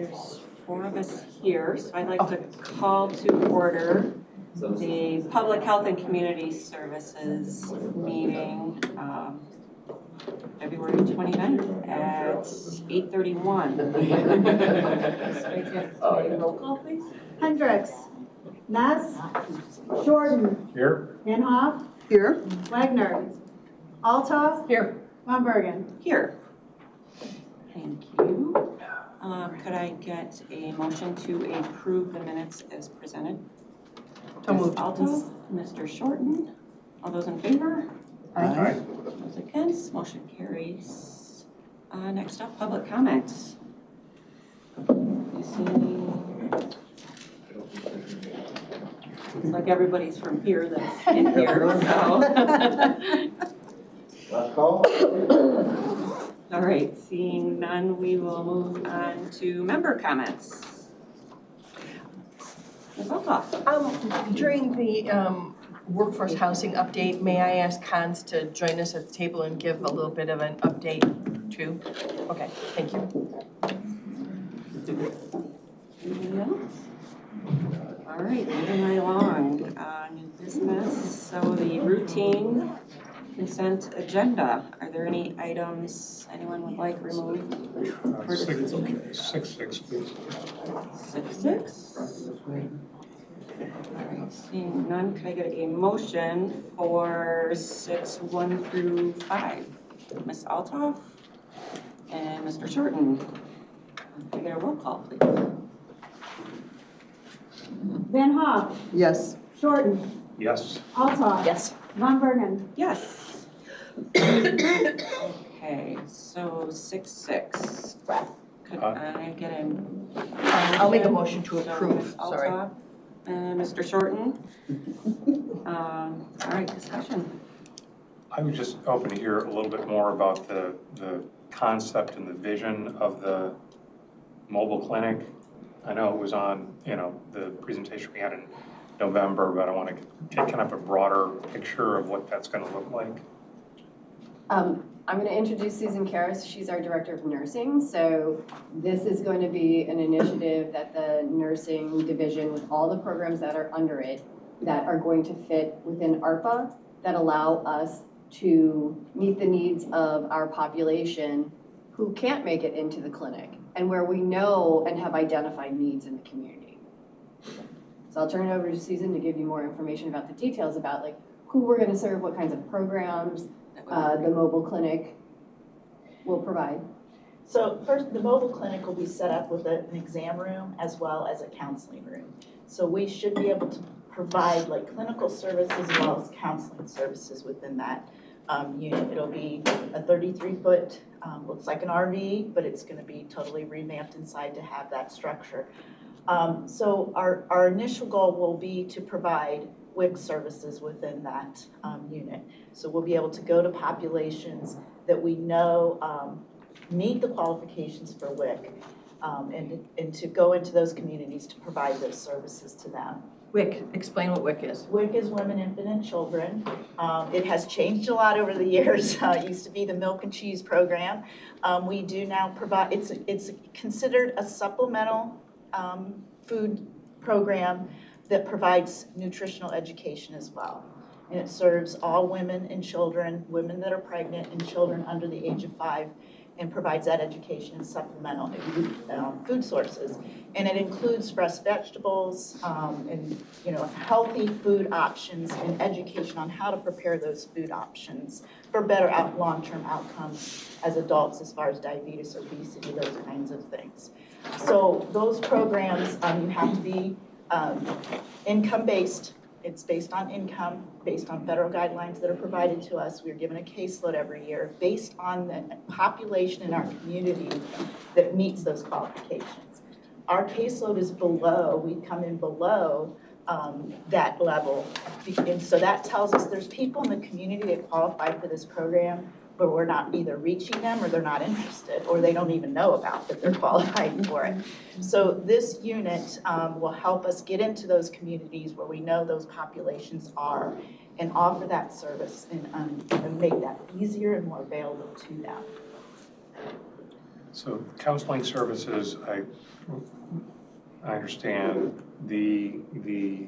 There's 4 of us here, so I'd like to call to order the Public Health and Community Services meeting, February 29th at 8:31. Roll call, please. Hendricks. Ness. Jordan. Here. Van Hoff. Here. Wagner. Altoff. Here. Von Bergen. Here. Thank you. Could I get a motion to approve the minutes as presented? Ms. Alto, Mr. Shorten, all those in favor? Aye. Those against, motion carries. Next up, public comments. You see any? Looks like everybody's from here that's in here, so. Last call. All right, seeing none, we will move on to member comments. Ms. Altoff. During the workforce housing update, may I ask Hans to join us at the table and give a little bit of an update too? Okay, thank you. Anybody else? All right, moving right along. New business, so the routine consent agenda. Are there any items anyone would like removed? 6-6, please. 6-6. All right, seeing none, can I get a motion for 6-1 through 5? Ms. Altoff and Mr. Shorten. Can I get a roll call, please? Van Hoff. Yes. Shorten. Yes. Altoff. Yes. Von Bergen. Yes. Okay, so 6-6. Could I get a? I'll make a motion to So approve, Ms. sorry. Altoff and Mr. Shorten. All right, discussion. I was just hoping to hear a little bit more about the concept and the vision of the mobile clinic. I know it was on, the presentation we had in November, but I want to get kind of a broader picture of what that's going to look like. I'm going to introduce Susan Karras. She's our Director of Nursing. So this is going to be an initiative that the nursing division, with all the programs that are under it, that are going to fit within ARPA, that allow us to meet the needs of our population who can't make it into the clinic, and where we know and have identified needs in the community. So I'll turn it over to Susan to give you more information about the details about like who we're going to serve, what kinds of programs the mobile clinic will provide. So first, the mobile clinic will be set up with an exam room as well as a counseling room. So we should be able to provide like clinical services as well as counseling services within that unit. It'll be a 33-foot, looks like an RV, but it's going to be totally revamped inside to have that structure. So our initial goal will be to provide WIC services within that unit. So we'll be able to go to populations that we know meet the qualifications for WIC and to go into those communities to provide those services to them. WIC, explain what WIC is. WIC is Women, Infant, and Children. It has changed a lot over the years. It used to be the milk and cheese program. We do now provide, it's considered a supplemental food program that provides nutritional education as well. And it serves all women and children, women that are pregnant and children under the age of 5, and provides that education and supplemental food sources. And it includes fresh vegetables and healthy food options and education on how to prepare those food options for better long-term outcomes as adults as far as diabetes, obesity, those kinds of things. So those programs, you have to be income-based. It's based on income, based on federal guidelines that are provided to us. We're given a caseload every year based on the population in our community that meets those qualifications. Our caseload is below, we come in below that level. And so that tells us there's people in the community that qualify for this program, but we're not either reaching them or they're not interested or they don't even know about that they're qualified for it. So this unit will help us get into those communities where we know those populations are and offer that service and make that easier and more available to them. So counseling services, I understand. The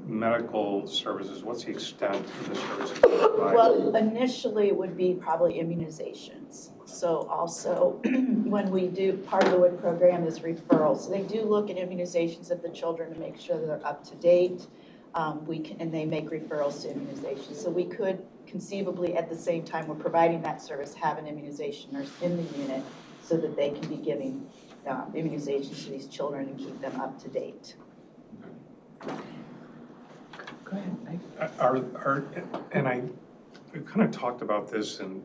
medical services, what's the extent of the services provided? Well, initially it would be probably immunizations. So also, when we do, part of the WIC program is referrals. So they do look at immunizations of the children to make sure that they're up to date. And they make referrals to immunizations. So we could conceivably, at the same time we're providing that service, have an immunization nurse in the unit so that they can be giving immunizations to these children and keep them up to date. Go ahead. And I kind of talked about this in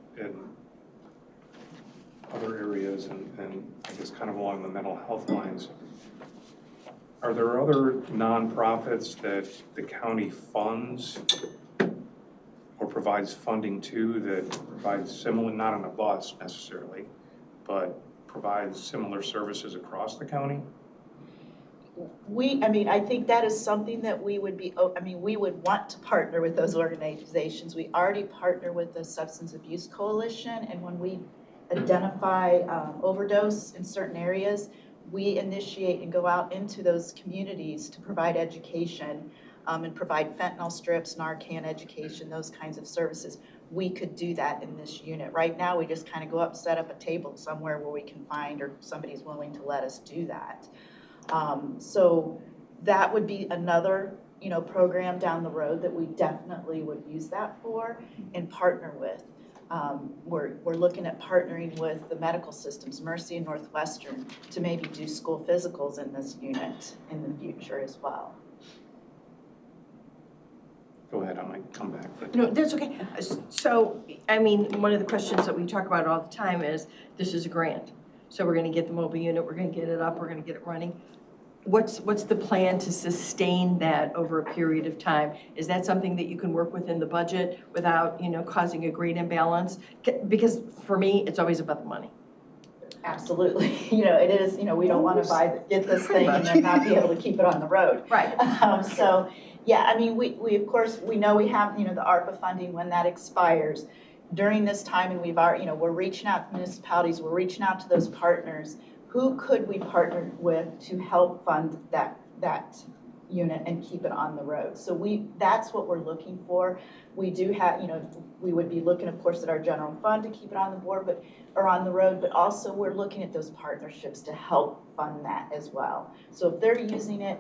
other areas and I guess kind of along the mental health lines. Are there other nonprofits that the county funds or provides funding to that provides similar, not on a bus necessarily, but provides similar services across the county? I think that is something that we would we would want to partner with those organizations. We already partner with the Substance Abuse Coalition, and when we identify overdose in certain areas, we initiate and go out into those communities to provide education and provide fentanyl strips, Narcan education, those kinds of services. We could do that in this unit. Right now, we just kind of go up, set up a table somewhere where we can find or somebody's willing to let us do that. So that would be another, program down the road that we definitely would use that for and partner with. We're looking at partnering with the medical systems, Mercy and Northwestern, to maybe do school physicals in this unit in the future as well. Go ahead, I might come back. But No, that's okay. So, one of the questions that we talk about all the time is, this is a grant. So we're gonna get the mobile unit, we're gonna get it up, we're gonna get it running. What's the plan to sustain that over a period of time? Is that something that you can work within the budget without, causing a great imbalance? Because for me, it's always about the money. Absolutely. It is, we don't want to get this thing and then not be able to keep it on the road. Right. So, yeah, we of course, we know we have, the ARPA funding when that expires. During this time, and we're reaching out to municipalities, we're reaching out to those partners. Who could we partner with to help fund that unit and keep it on the road? So that's what we're looking for. We do have, we would be looking, of course, at our general fund to keep it on the board, or on the road, but also we're looking at those partnerships to help fund that as well. So if they're using it,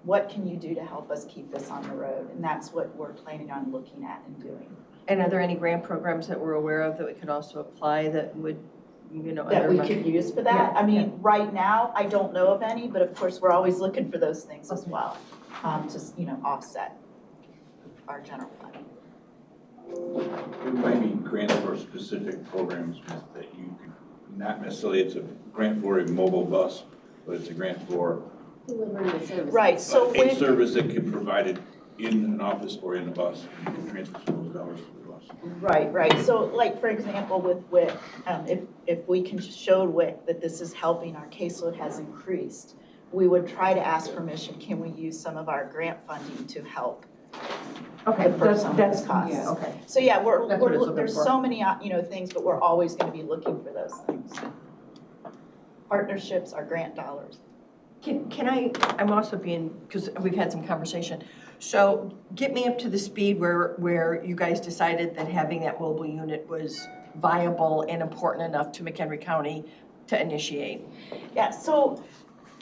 what can you do to help us keep this on the road? And that's what we're planning on looking at and doing. And are there any grant programs that we're aware of that we could also apply that would, that we could use for that? Yeah, Right now, I don't know of any, but of course, we're always looking for those things as well, to, offset our general fund. There might be grants for specific programs that you could, not necessarily it's a grant for a mobile bus, but it's a grant for Delivering the service. Right, so a service that can be provided in an office or in a bus, and you can transfer some of those dollars to the bus. Right. So like, for example, with WIC, if we can show WIC that this is helping, our caseload has increased, we would try to ask permission, can we use some of our grant funding to help? Okay, that's costs. yeah, okay. So yeah, That's what it's looking there's for. so many, things, but we're always gonna be looking for those things. Partnerships are grant dollars. I'm also because we've had some conversation. So get me up to the speed where you guys decided that having that mobile unit was viable and important enough to McHenry County to initiate. Yeah, so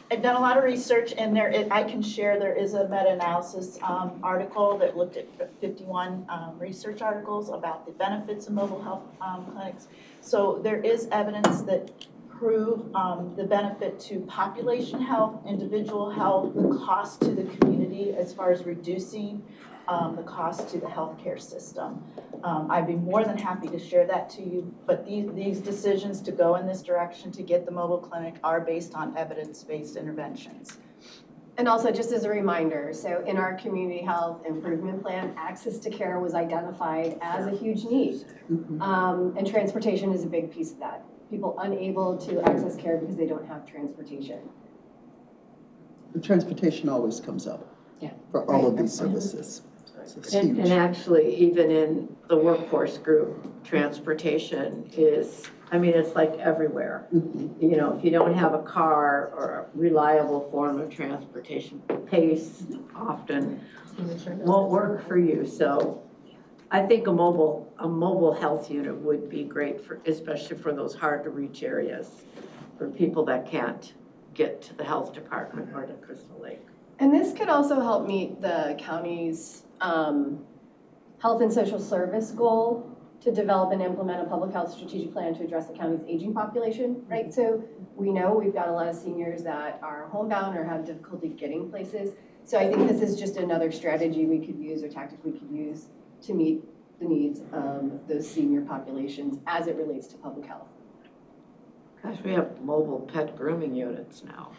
I've done a lot of research, and I can share, there is a meta-analysis article that looked at 51 research articles about the benefits of mobile health clinics. So there is evidence that prove the benefit to population health, individual health, the cost to the community as far as reducing the cost to the healthcare system. I'd be more than happy to share that to you, but these decisions to go in this direction to get the mobile clinic are based on evidence-based interventions. And also, just as a reminder, so in our community health improvement plan, access to care was identified as a huge need. And transportation is a big piece of that. People unable to access care because they don't have transportation. The transportation always comes up for all of these services. So it's huge. And actually, even in the workforce group, transportation is I mean, it's like everywhere. You know, if you don't have a car or a reliable form of transportation, pace often won't work for you. So I think a mobile health unit would be great for, especially for those hard to reach areas, for people that can't get to the health department or to Crystal Lake. And this could also help meet the county's health and social service goal to develop and implement a public health strategic plan to address the county's aging population, right? So we know we've got a lot of seniors that are homebound or have difficulty getting places. So I think this is just another strategy we could use or tactic we could use to meet the needs of those senior populations as it relates to public health. Gosh, we have mobile pet grooming units now.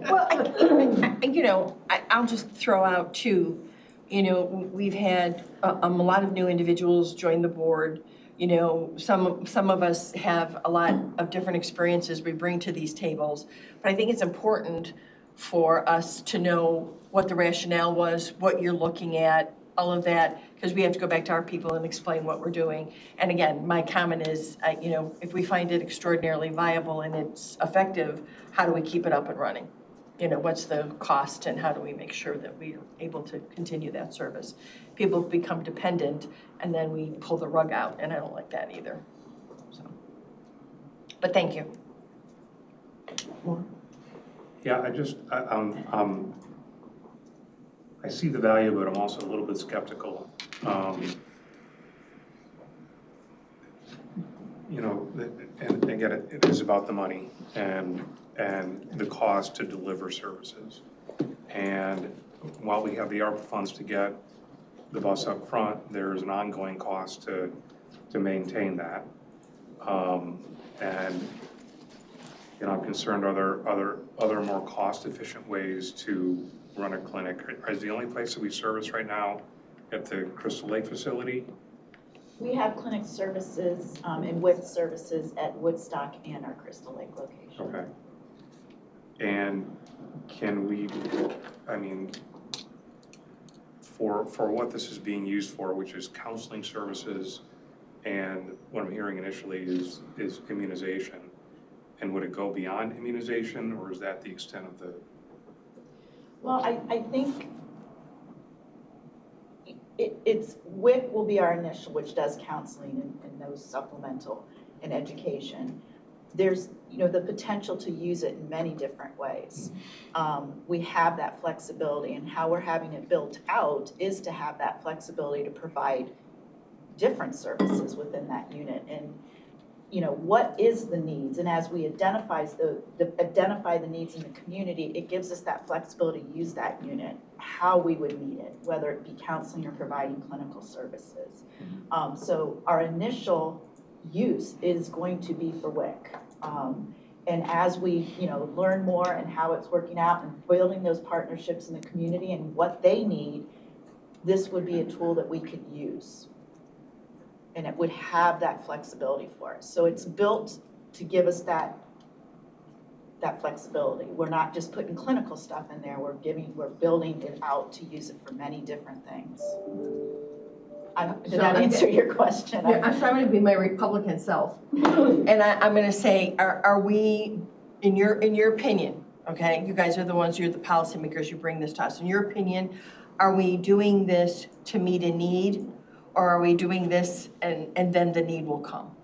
Well, you know, I'll just throw out too, you know, we've had a lot of new individuals join the board. You know, some of us have a lot of different experiences we bring to these tables. But I think it's important for us to know what the rationale was, what you're looking at, all of that, because we have to go back to our people and explain what we're doing. And again, my comment is, you know, if we find it extraordinarily viable and it's effective, how do we keep it up and running? You know, what's the cost and how do we make sure that we're able to continue that service? People become dependent and then we pull the rug out, and I don't like that either. So, but thank you. Yeah, I see the value, but I'm also a little bit skeptical. You know, and again, it is about the money and the cost to deliver services. And while we have the ARPA funds to get the bus up front, there's an ongoing cost to maintain that. And you know, I'm concerned, are there other more cost-efficient ways to run a clinic? Is the only place that we service right now at the Crystal Lake facility? We have clinic services and WIC services at Woodstock and our Crystal Lake location. Okay. And can we, I mean, for what this is being used for, which is counseling services, and what I'm hearing initially is immunization, and would it go beyond immunization, or is that the extent of the? Well, I think it's WIC will be our initial, which does counseling and those supplemental and education. There's, you know, the potential to use it in many different ways. We have that flexibility, and how we're having it built out is to have that flexibility to provide different services within that unit. And you know, what is the needs? And as we identify the needs in the community, it gives us that flexibility to use that unit, how we would need it, whether it be counseling or providing clinical services. So our initial use is going to be for WIC. And as we, you know, learn more and how it's working out and building those partnerships in the community and what they need, this would be a tool that we could use. And it would have that flexibility for us. So it's built to give us that flexibility. We're not just putting clinical stuff in there, we're building it out to use it for many different things. Did that answer your question? Yeah, I'm trying to be my Republican self. And I'm gonna say, are we, in your opinion, okay, you guys are the ones, you're the policymakers, you bring this to us. In your opinion, are we doing this to meet a need? Or are we doing this and then the need will come?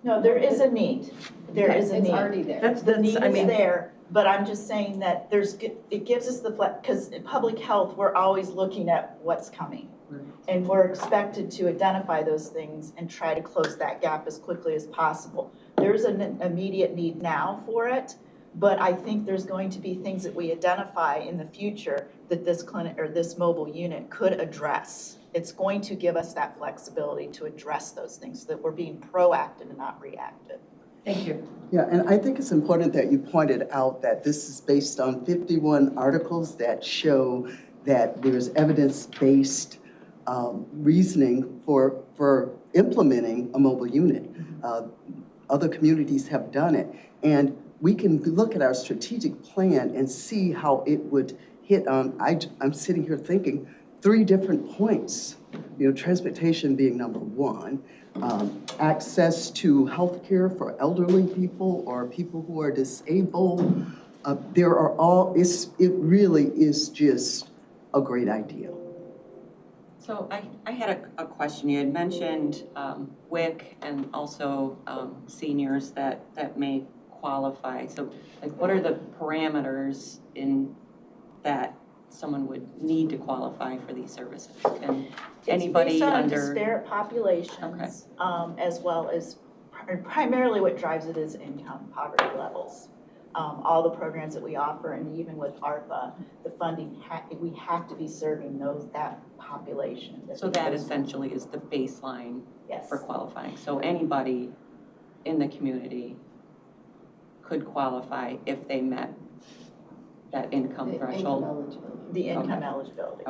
No, there is a need. There is a need. It's already there. The need is there, but I'm just saying that it gives us the flex, because in public health, we're always looking at what's coming. And we're expected to identify those things and try to close that gap as quickly as possible. There's an immediate need now for it, but I think there's going to be things that we identify in the future that this clinic or this mobile unit could address. It's going to give us that flexibility to address those things, so that we're being proactive and not reactive. Thank you. Yeah, and I think it's important that you pointed out that this is based on 51 articles that show that there's evidence-based reasoning for implementing a mobile unit. Other communities have done it, and we can look at our strategic plan and see how it would hit on, I'm sitting here thinking, 3 different points transportation being number one, access to healthcare for elderly people or people who are disabled. It really is just a great idea. So I had a question. You had mentioned WIC and also seniors that may qualify. So like what are the parameters in that someone would need to qualify for these services? And anybody It's based on under disparate populations, as well as primarily what drives it is income poverty levels. All the programs that we offer, and even with ARPA, the funding, we have to be serving that population. So that essentially is the baseline Yes. for qualifying. So anybody in the community could qualify if they met that income threshold? The income Okay. eligibility.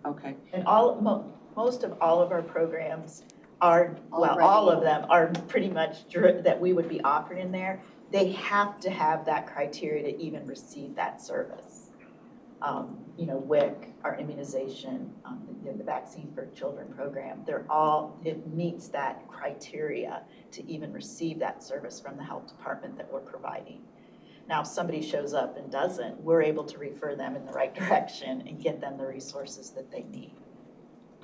Okay. And most of all of our programs are, well, all of them are pretty much that we would be offered in there. They have to have that criteria to even receive that service. WIC, our immunization, the Vaccine for Children program, it meets that criteria to even receive that service from the health department that we're providing. Now, if somebody shows up and doesn't, we're able to refer them in the right direction and get them the resources that they need.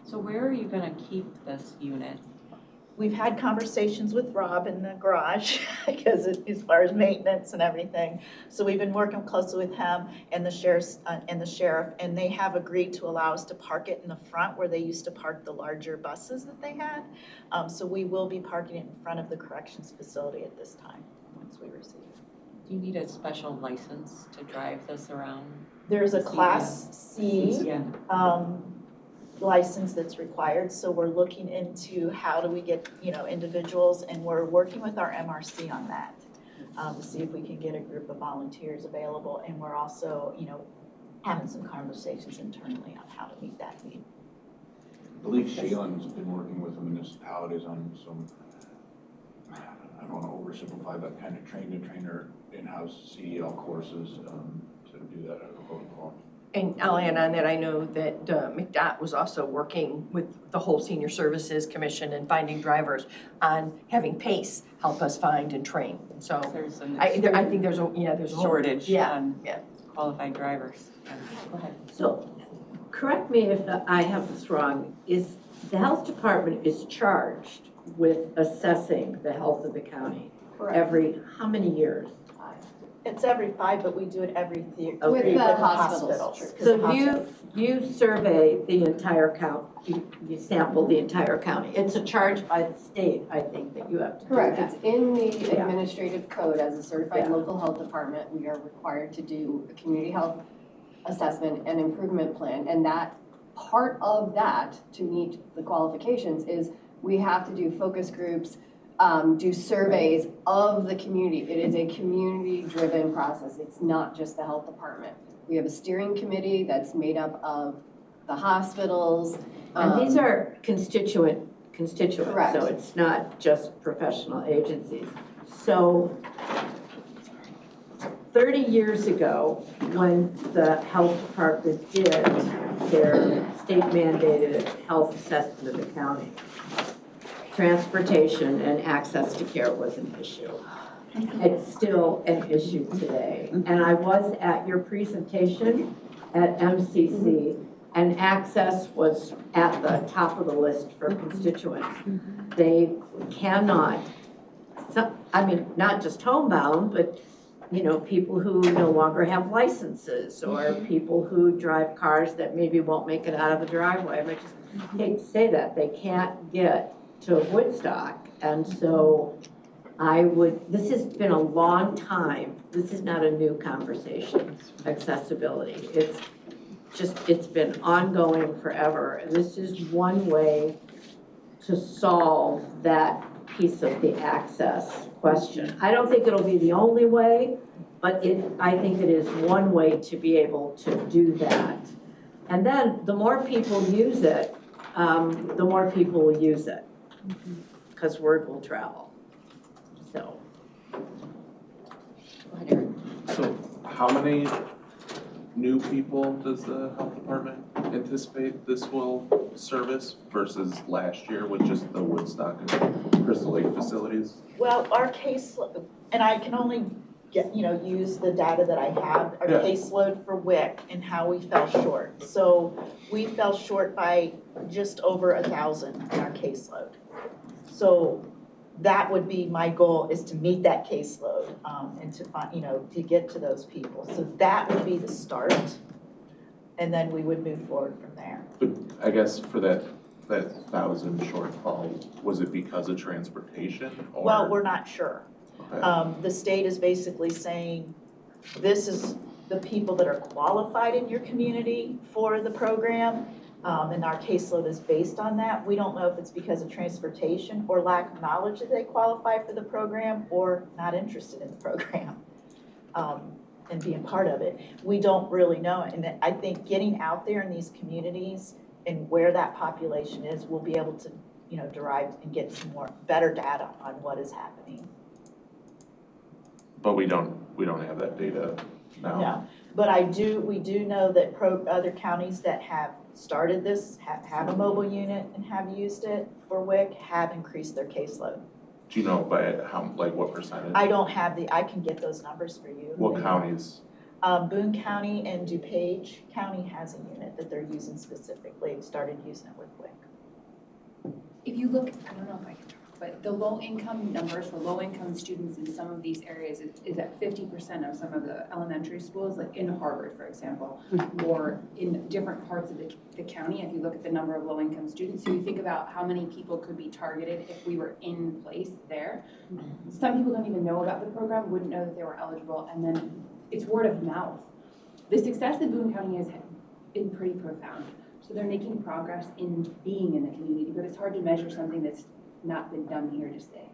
So where are you going to keep this unit? We've had conversations with Rob in the garage because as far as maintenance and everything. So we've been working closely with him and the sheriff, and they have agreed to allow us to park it in the front where they used to park the larger buses that they had. So we will be parking it in front of the corrections facility at this time, once we receive it. Do you need a special license to drive this around? There's a Class C Yeah. license that's required, so we're looking into how do we get, individuals, and we're working with our MRC on that, to see if we can get a group of volunteers available, and we're also, having some conversations internally on how to meet that need. I believe Shaylin's been working with the municipalities on some, I don't want to oversimplify, but kind of trainer in-house CDL courses to do that at a protocol. And I'll add on that, I know that McDOT was also working with the whole Senior Services Commission and finding drivers on having PACE help us find and train. So There's I think there's a shortage Yeah, on yeah. qualified drivers. Go ahead. So, correct me if I have this wrong, is the health department is charged with assessing the health of the county every, how many years? It's every 5, but we do it every year With the hospitals. hospitals. So you survey the entire count, you sample the entire county. It's a charge by the state, I think, that you have to do Correct, that. it's in the Yeah. administrative code as a certified Yeah. local health department, we are required to do a community health assessment and improvement plan. And that, part of that, to meet the qualifications, is we have to do focus groups, do surveys of the community. It is a community-driven process. It's not just the health department. We have a steering committee that's made up of the hospitals. And these are constituents, Correct. so it's not just professional agencies. So 30 years ago, when the health department did their state mandated health assessment of the county, transportation and access to care was an issue. It's still an issue today. And I was at your presentation at MCC, and access was at the top of the list for constituents. They cannot, not just homebound, but people who no longer have licenses, or people who drive cars that maybe won't make it out of the driveway. I just hate to say that, they can't get to Woodstock. And so this has been a long time, this is not a new conversation, accessibility. It's been ongoing forever. And this is one way to solve that piece of the access question. I don't think it'll be the only way, but I think it is one way to be able to do that. And then the more people use it, the more people will use it, because word will travel. So. Go ahead, Eric. So how many new people does the health department anticipate this will service versus last year with just the Woodstock and Crystal Lake facilities? Well, our caseload, and I can only use the data that I have, our Yeah. caseload for WIC and how we fell short. So we fell short by just over 1,000 in our caseload. So that would be my goal, is to meet that caseload, and to find, to get to those people. So that would be the start, and then we would move forward from there. But I guess for that 1,000 shortfall, was it because of transportation or? Well, we're not sure. Okay. The state is basically saying, this is the people that are qualified in your community for the program, and our caseload is based on that. We don't know if it's because of transportation or lack of knowledge that they qualify for the program, or not interested in the program, and being part of it. We don't really know, and I think getting out there in these communities and where that population is, we'll be able to, derive and get some better data on what is happening. But we don't have that data now. No, but we do know that other counties that have started this, have a mobile unit and have used it for WIC, have increased their caseload. Do you know by how, like what percentage? I don't have I can get those numbers for you. What counties? Boone County and DuPage County has a unit that they're using specifically, started using it with WIC. If you look, I don't know if I can talk, but the low-income numbers for low-income students in some of these areas is at 50% of some of the elementary schools, like in Harvard, for example, or in different parts of the county, if you look at the number of low-income students. So you think about how many people could be targeted if we were in place there. Some people don't even know about the program, wouldn't know that they were eligible, and then it's word of mouth. The success that Boone County has been pretty profound. So they're making progress in being in the community, but it's hard to measure something that's not been done here to stay.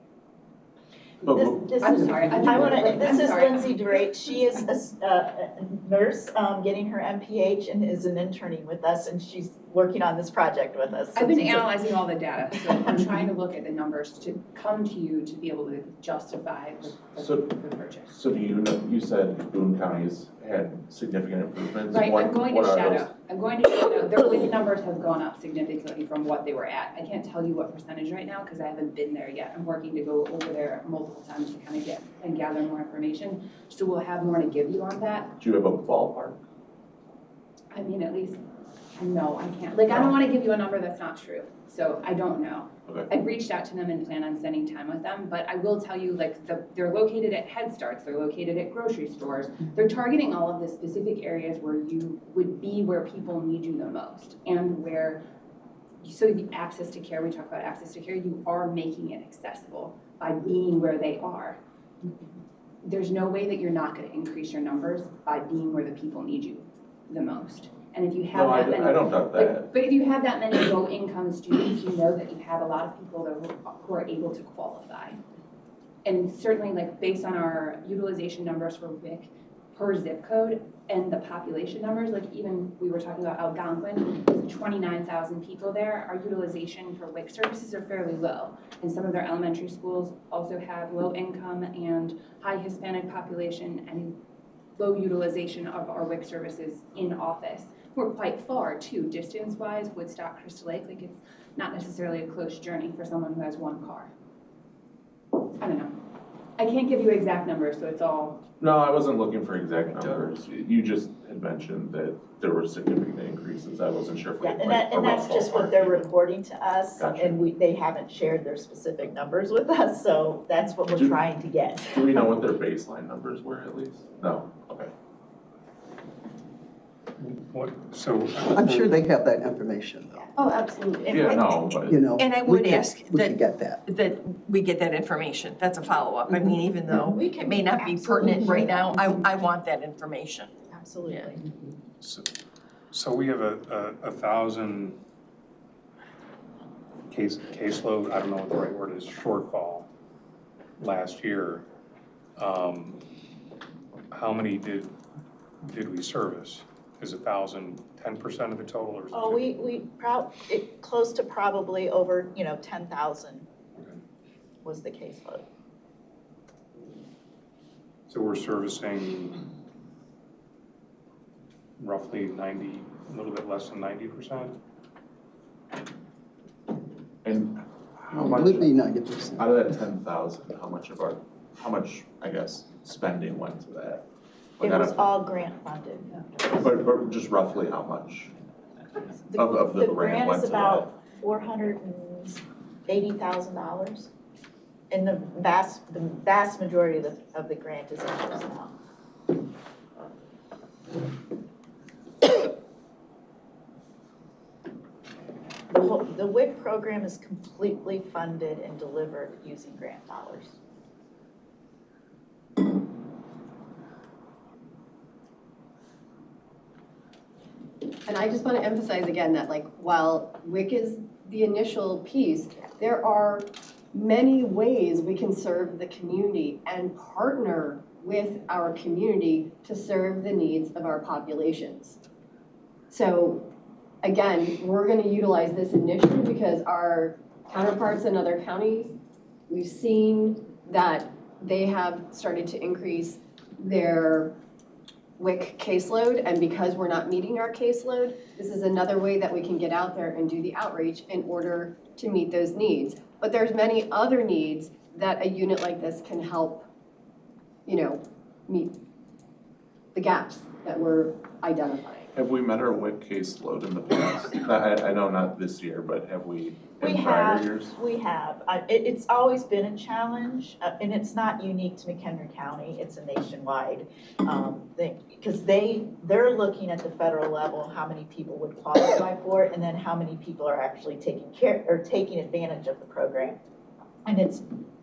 This I'm is, sorry. this is sorry. Lindsay DeRate. She is a nurse getting her MPH and is an interning with us, and she's working on this project with us. I've been analyzing all the data, so I'm trying to look at the numbers to come to you to be able to justify the purchase. So do you know, you said Boone County's had significant improvements? Right, I'm going to what are shadow. those? I'm going to shadow. Their WIC numbers have gone up significantly from what they were at. I can't tell you what percentage right now because I haven't been there yet. I'm working to go over there multiple times to kind of get and gather more information. So we'll have more to give you on that. Do you have a ballpark? I mean, at least, no, I can't. Like, I don't want to give you a number that's not true. So I don't know. Okay. I've reached out to them and plan on spending time with them, but I will tell you, like, they're located at Head Starts, they're located at grocery stores. They're targeting all of the specific areas where you would be where people need you the most and where, so the access to care, we talk about access to care, you are making it accessible by being where they are. There's no way that you're not going to increase your numbers by being where the people need you the most. And if you have that many, I don't doubt that. but if you have that many low-income students, you know that you have a lot of people who are able to qualify. And certainly, like, based on our utilization numbers for WIC per zip code and the population numbers, like even we were talking about Algonquin, there's 29,000 people there. Our utilization for WIC services are fairly low. And some of their elementary schools also have low income and high Hispanic population and low utilization of our WIC services in office. We're quite far too, distance-wise, Woodstock, Crystal Lake, like it's not necessarily a close journey for someone who has one car. I don't know. I can't give you exact numbers, so it's all. No, I wasn't looking for exact numbers. You just had mentioned that there were significant increases. I wasn't sure if we Yeah, had and that's just what they're reporting to us, Gotcha. and they haven't shared their specific numbers with us, so that's what we're trying to get. Do we know what their baseline numbers were at least? No, okay. So I'm sure they have that information though, Oh, absolutely. Yeah, no, but. And I we would could- ask We that could get that. we get that information. That's a follow-up. I mean, even though We it can may not be pertinent absolutely right now, share I want that information. Absolutely. So we have a 1,000 caseload, I don't know what the right word is, shortfall last year. How many did we service? Is 1,000 10% of the total, or is it? Oh, close to probably over, 10,000 Okay. was the caseload. So we're servicing roughly 90, a little bit less than 90%. And how It much, would be 90%. out of that 10,000, how much, I guess, spending went to that? It Like, was all grant funded. But just roughly how much of the grant went to is about $480,000. And the vast majority of the grant is in personnel. The WIC program is completely funded and delivered using grant dollars. And I just want to emphasize again that like, while WIC is the initial piece, there are many ways we can serve the community and partner with our community to serve the needs of our populations. So again, we're going to utilize this initiative because our counterparts in other counties, we've seen that they have started to increase their WIC caseload, and because we're not meeting our caseload, this is another way that we can get out there and do the outreach in order to meet those needs. But there's many other needs that a unit like this can help, meet the gaps that we're identifying. Have we met our WIC caseload in the past? I know not this year, but have we We in prior have. years? We have. It's always been a challenge, and it's not unique to McHenry County. It's a nationwide thing. Because they're looking at the federal level, how many people would qualify for it, and then how many people are actually taking advantage of the program. And it's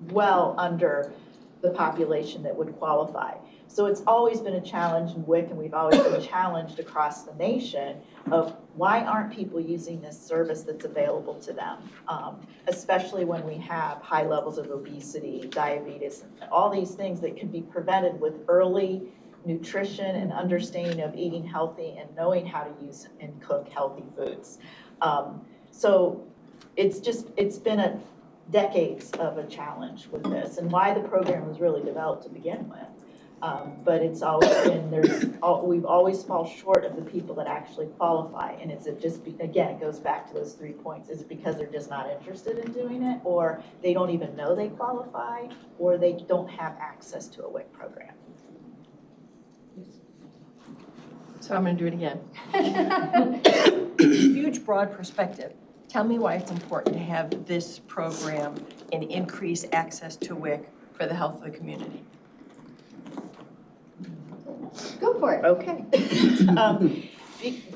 well under the population that would qualify. So it's always been a challenge in WIC, and we've always been challenged across the nation of why aren't people using this service that's available to them, especially when we have high levels of obesity, diabetes, and all these things that can be prevented with early nutrition and understanding of eating healthy and knowing how to use and cook healthy foods. So it's been decades of a challenge with this, and why the program was really developed to begin with. But it's always been, we've always fall short of the people that actually qualify. And again, it goes back to those 3 points. Is it because they're just not interested in doing it, or they don't even know they qualify, or they don't have access to a WIC program? So I'm gonna do it again. Huge broad perspective. Tell me why it's important to have this program and increase access to WIC for the health of the community. Go for it. Okay.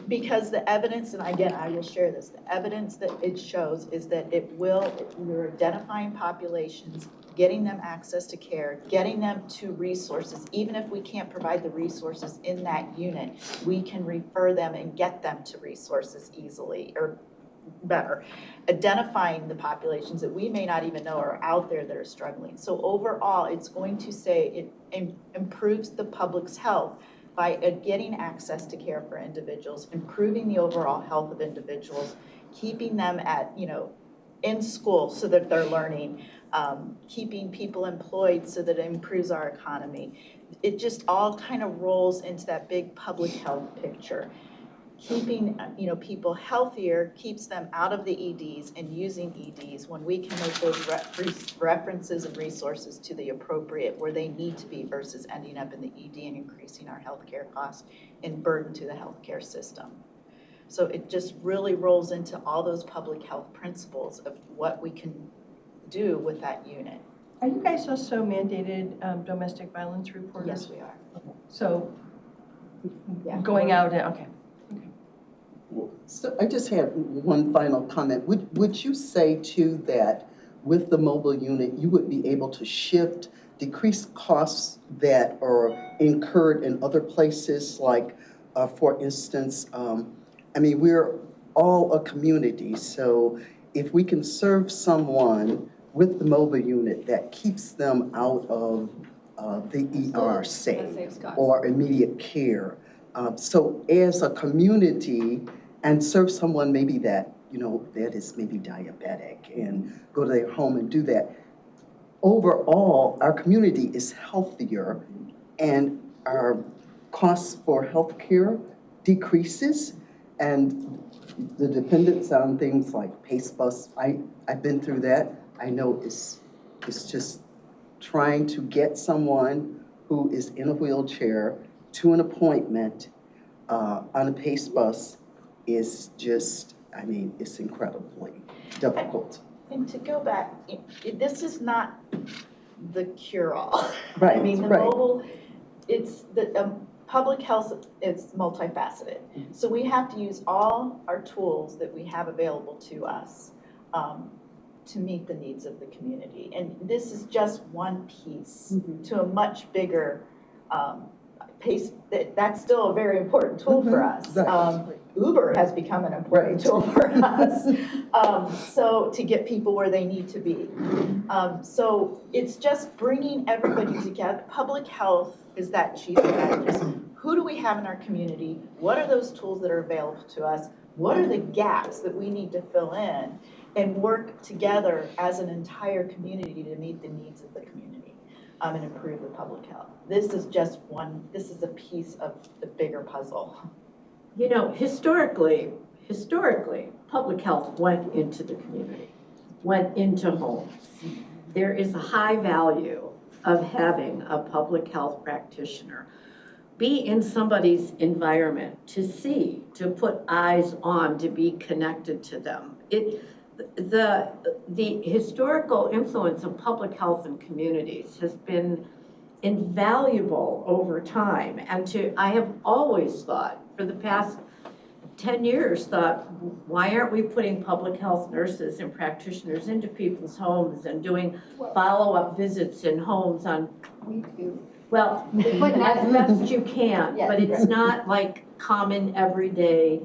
Because the evidence, and again, I will share this, the evidence that it shows is that we're identifying populations, getting them access to care, getting them to resources. Even if we can't provide the resources in that unit, we can refer them and get them to resources easily or better. Identifying the populations that we may not even know are out there that are struggling. So overall, it's going to say it improves the public's health by getting access to care for individuals, improving the overall health of individuals, keeping them in school so that they're learning, keeping people employed so that it improves our economy. It just all kind of rolls into that big public health picture. Keeping people healthier keeps them out of the EDs and using EDs when we can make those references and resources to the appropriate where they need to be versus ending up in the ED and increasing our healthcare costs and burden to the healthcare system. So it just really rolls into all those public health principles of what we can do with that unit. Are you guys also mandated domestic violence reporters? Yes, we are. So Yeah. going out and, okay. So I just had one final comment. Would you say too that with the mobile unit, you would be able to decrease costs that are incurred in other places? Like, for instance, we're all a community. So if we can serve someone with the mobile unit that keeps them out of the ER, say, or immediate care. So as a community, and serve someone maybe that is maybe diabetic and go to their home and do that. Overall, our community is healthier and our costs for healthcare decreases, and the dependence on things like Pace Bus, I've been through that. I know it's just trying to get someone who is in a wheelchair to an appointment on a Pace Bus is just, I mean, it's incredibly difficult. And to go back, this is not the cure-all. Right, I mean, the right. mobile, it's the public health is multifaceted. So we have to use all our tools that we have available to us to meet the needs of the community. And this is just one piece to a much bigger pace. That's still a very important tool for us. Right. Uber has become an important tool for us. So to get people where they need to be. So it's just bringing everybody together. Public health is that chief strategist. Who do we have in our community? What are those tools that are available to us? What are the gaps that we need to fill in and work together as an entire community to meet the needs of the community and improve the public health? This is just one, this is a piece of the bigger puzzle. You know, historically, public health went into the community, went into homes. There is a high value of having a public health practitioner be in somebody's environment, to see, to put eyes on, to be connected to them. The historical influence of public health in communities has been invaluable over time. And I have always thought, for the past 10 years, why aren't we putting public health nurses and practitioners into people's homes and doing follow-up visits in homes on, We do. well, as best you can, Yeah. but it's not like common everyday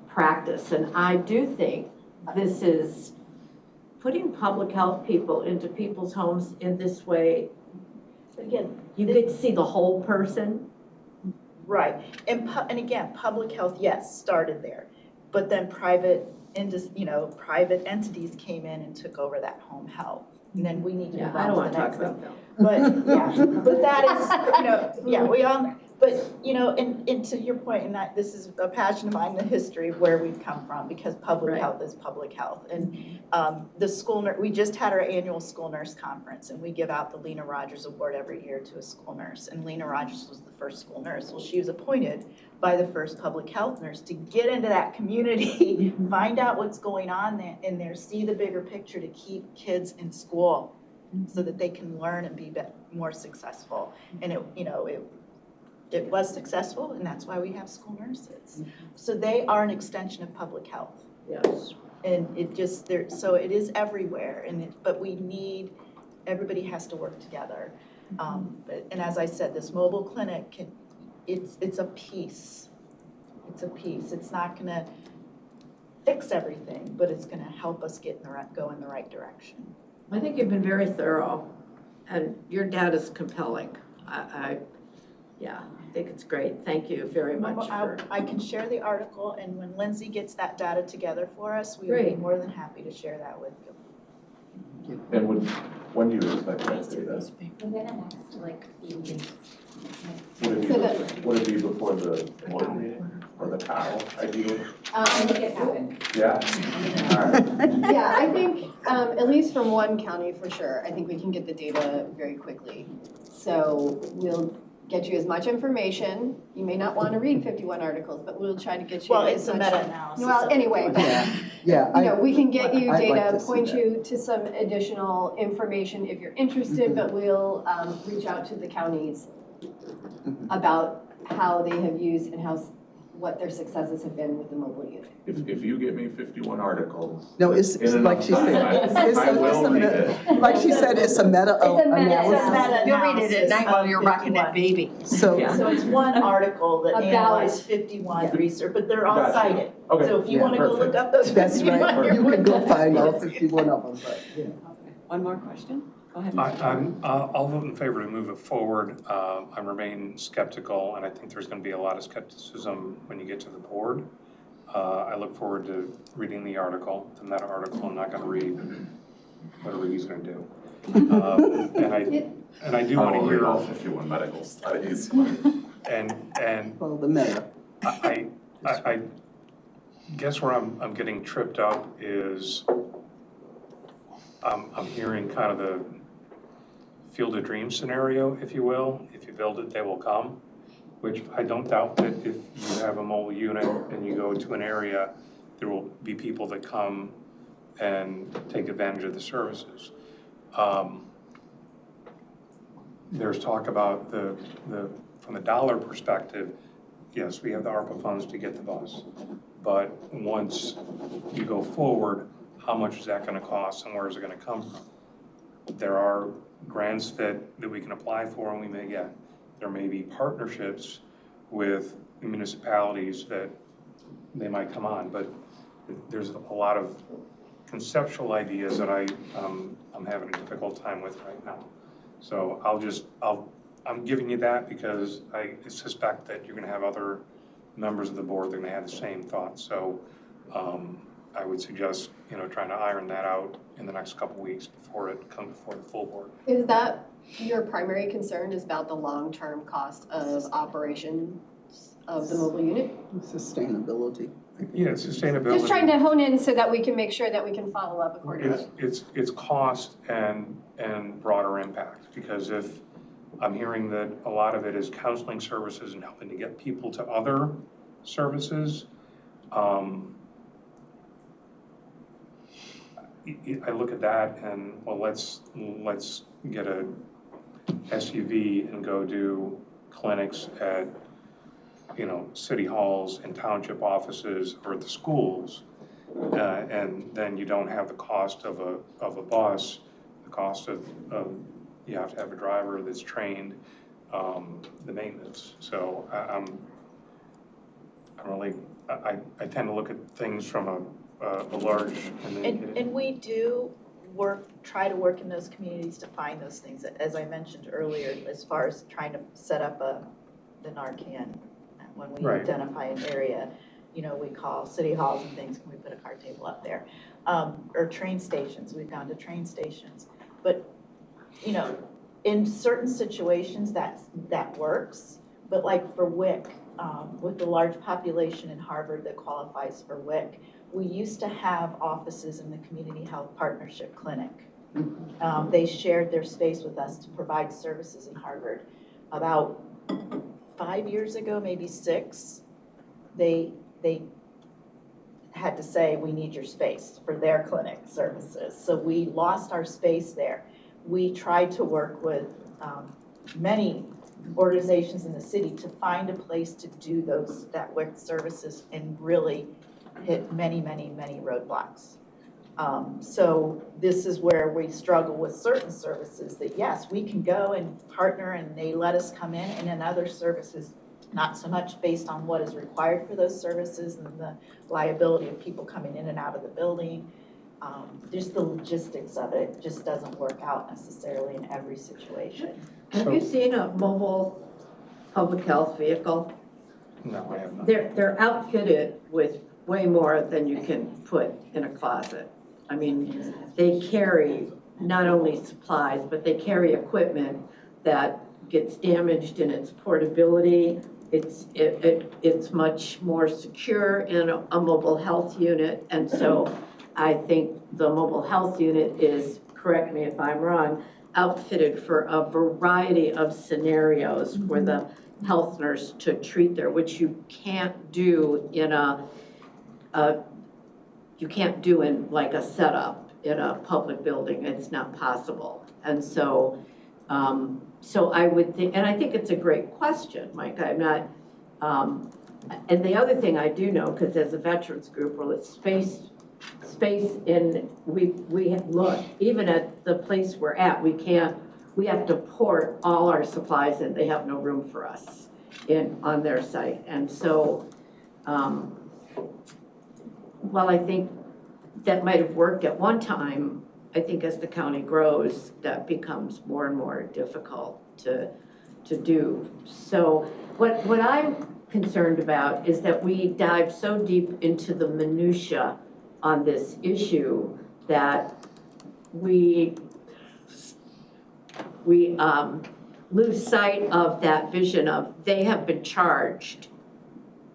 practice. And I do think this is putting public health people into people's homes in this way. Again, You get to see the whole person. right, and again, public health, yes, started there, but then private entities came in and took over that home health, and then we need to move I don't on want to to the talk next thing. about them. But yeah, but that is, yeah, we all, but and to your point, and that this is a passion of mine, the history of where we've come from, because public Right. health is public health. And the school nurse, we just had our annual school nurse conference, and we give out the Lena Rogers Award every year to a school nurse. And Lena Rogers was the first school nurse. Well, she was appointed by the first public health nurse to get into that community, find out what's going on in there, see the bigger picture to keep kids in school so that they can learn and be more successful. And it was successful, and that's why we have school nurses. So they are an extension of public health. Yes. And so it is everywhere, but we need, everybody has to work together. And as I said, this mobile clinic, it's a piece. It's a piece. It's not gonna fix everything, but it's gonna help us go in the right direction. I think you've been very thorough, and your data is compelling. I think it's great. Thank you very much for. I can share the article, and when Lindsay gets that data together for us, we will be Great. more than happy to share that with you. And when do you expect that data? Within the next, few weeks. Would it be before the board meeting or the cow, ideally? I think it happened. Yeah? All right. Yeah, I think, at least from one county for sure, I think we can get the data very quickly. So we'll get you as much information. You may not want to read 51 articles, but we'll try to get you Well, as it's a much. meta-analysis. Well, anyway, Yeah. we can get you I'd like data, to see point that. you to some additional information if you're interested, but we'll reach out to the counties about how they have used and what their successes have been with the mobile unit. If you get me 51 articles. No, it's in like enough she said, time, it's I will read it. like she said, it's a meta analysis. meta-analysis. You'll read it at night while you're rocking that baby. So, So it's one article that About- analyzed 51 research, but they're all Gotcha. cited. Okay. So if you Yeah, want to go look perfect. up those that's 51, right, you're you can go more than find all happy to. 51 of them, but, yeah. One more question? Go ahead. I'll vote in favor to move it forward. I remain skeptical, and I think there's going to be a lot of skepticism when you get to the board. I look forward to reading the article, the meta article. I'm not going to read whatever he's going to do. And I do want to I'll hear read all 51 medical studies. and Well, the meta. I guess where I'm getting tripped up is I'm hearing kind of the Field of Dreams scenario, if you will. If you build it, they will come, which I don't doubt that if you have a mobile unit and you go to an area, there will be people that come and take advantage of the services. There's talk about from the dollar perspective, yes, we have the ARPA funds to get the bus. But once you go forward, how much is that gonna cost and where is it gonna come from? There are grants that we can apply for and we may get. There may be partnerships with municipalities that they might come on, but there's a lot of conceptual ideas that I'm having a difficult time with right now. So I'm giving you that because I suspect that you're gonna have other members of the board that are gonna have the same thoughts. So I would suggest, trying to iron that out in the next couple weeks before it comes before the full board. Is that your primary concern, is about the long-term cost of operation of the mobile unit? Sustainability. Yeah, sustainability. Just trying to hone in so that we can make sure that we can follow up accordingly. It's cost and broader impact, because if I'm hearing that a lot of it is counseling services and helping to get people to other services, I look at that and, well, let's get a SUV and go do clinics at, city halls and township offices or at the schools. And then you don't have the cost of a bus, the cost of you have to have a driver that's trained, the maintenance. So I tend to look at things from a large. And we do try to work in those communities to find those things, as I mentioned earlier, as far as trying to set up the Narcan. When we identify an area, we call city halls and things, can we put a card table up there? Or train stations, we've gone to train stations. But, in certain situations that works, but like for WIC, with the large population in Harvard that qualifies for WIC, we used to have offices in the Community Health Partnership Clinic. They shared their space with us to provide services in Harvard. About 5 years ago, maybe 6, they had to say, we need your space for their clinic services. So we lost our space there. We tried to work with many organizations in the city to find a place to do that WIC services and really hit many, many, many roadblocks. So this is where we struggle with certain services that, yes, we can go and partner and they let us come in, and in other services, not so much based on what is required for those services and the liability of people coming in and out of the building. Just the logistics of it just doesn't work out necessarily in every situation. Have you seen a mobile public health vehicle? No, I have not. They're outfitted with way more than you can put in a closet. I mean, they carry not only supplies, but they carry equipment that gets damaged in its portability. It's much more secure in a mobile health unit, and so I think the mobile health unit is, correct me if I'm wrong, outfitted for a variety of scenarios for the health nurse to treat there, which you can't do in like a setup in a public building. It's not possible. And so, so I would think, and I think it's a great question, Mike. I'm not, and the other thing I do know, because as a veterans group, well, it's space in, we have looked, even at the place we're at, we have to port all our supplies in. They have no room for us on their site. And so, while I think that might have worked at one time, I think as the county grows, that becomes more and more difficult to do. So what I'm concerned about is that we dive so deep into the minutia on this issue that we lose sight of that vision of they have been charged